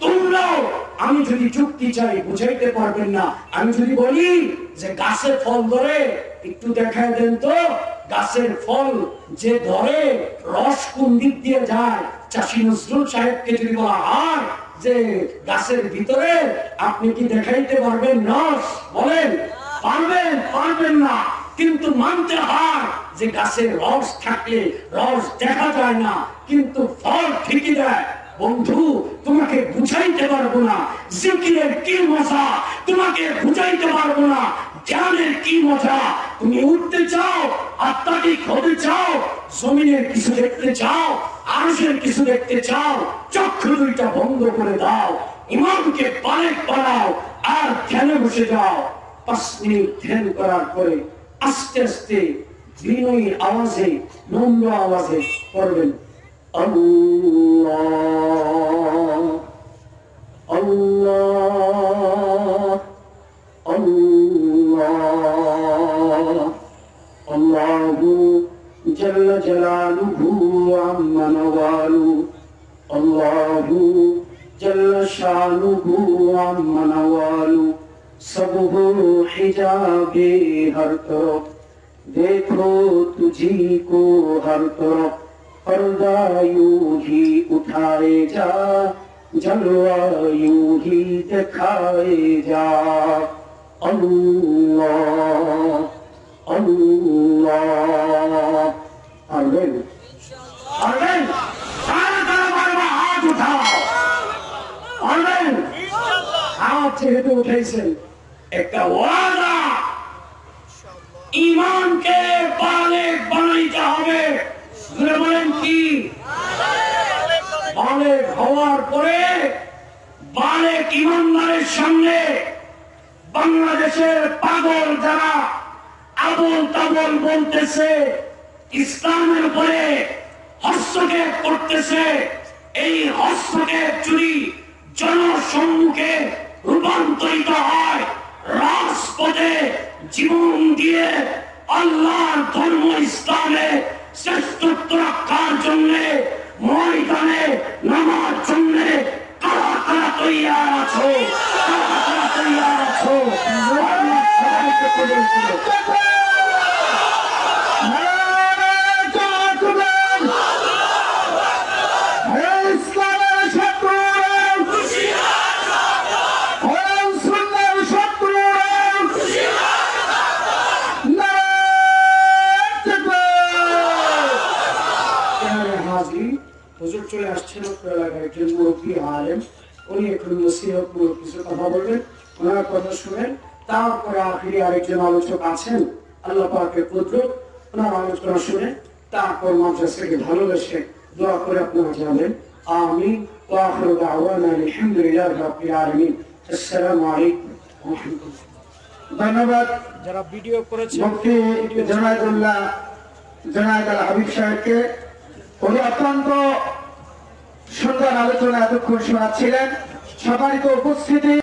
তোমরাও আমি যদি যুক্তি চাই বুঝাইতে পারবেন না। আমি যদি বলি যে গাছের ফল ধরে, একটু দেখায় দেন তো গাছের ফল যে ধরে রস কোন দিক দিয়ে যায়। চাষী নজরুল সাহেবকে যদি বলা হয় যে গাছের ভিতরে, আপনি কি দেখাইতে পারবেন রস? বলেন পারবেন? পারবেন না। কিন্তু মানতে হয় যে গাছের রস থাকলে রস দেখা যায় না, কিন্তু ফল ঠিকই দেয়। বন্ধু, তোমাকে বুঝাইতে পারবো না জিকিরের কি মজা, তোমাকে বুঝাইতে পারবো না ধ্যানের কি মজা। তুমি উঠতে চাও, আত্মাটিক হতে চাও, জমিনের কিছু দেখতে চাও, আরশের কিছু দেখতে চাও, চক্ষু দুইটা বন্ধ করে দাও, ইমামকে বালেক বানাও আর ধ্যানে বসে যাও। 5 মিনিট ধ্যান করার পরে আস্তে আস্তে বিনয়ী আওয়াজে, নম্র আওয়াজে পড়বেন, আল্লাহ আল্লাহ আল্লাহ जल्ल शानुहु अम्मा नवालु सब हो हिजाबे हर तरफ देखो तुझी को हर तरफ पर्दा यूं ही उठाए जा जलवा यूं ही दिखाए जा अल्लाह अल्लाह आमीन आमीन सारे दरबार हाथ उठाओ आमीन हाथ যেহেতু উঠাইছেন একটা ওয়াদা ঈমানকে বালেগ বানাইতে হবে বলেন কি বালেগ হওয়ার পরে বালেগ ঈমানদারের সামনে বাংলাদেশের পাগল যারা আবল তাবল বলতেছে ইসলামের উপরে হস্তক্ষেপ করতেছে এই হস্তক্ষেপ চুরি জনসম্মুখে রূপান্তরিত হয় রাজপথে জীবন দিয়ে আল্লাহর ধর্ম ইসলামে শ্রেষ্ঠত্ব রক্ষার জন্য ময়দানে নামার জন্য কারা কারা তৈয়ার আছো কারা কারা তৈয়ার আছো আল্লাহ সবাইকে কবুল করুন। হুজুর চলে আসছেন এলাকার একজন মুরব্বী আলেম, উনি এখন নসিহতমূলক কিছু কথা বলবেন, ওনার কথা শুনেন। তারপরে আখিরি আরেকজন আলোচক আছেন আল্লাহ পাকের কুদরত, ওনার আলোচনা শুনে তারপর মাদ্রাসাকে ভালোবেসে দোয়া করে আপনারা যাবেন। আমিন ওয়া আখিরু দাওয়ানা আলহামদুলিল্লাহি রাব্বিল আলামিন। আসসালামু আলাইকুম ওয়া রাহমাতুল্লাহ। ধন্যবাদ যারা ভিডিও করেছেন মুফতি জুনায়েদুল্লাহ জুনায়েদ আল হাবিব সাহেবকে। উনি অত্যন্ত সুন্দর আলোচনা এতক্ষণ শোনাচ্ছিলেন। সম্মানিত উপস্থিতি।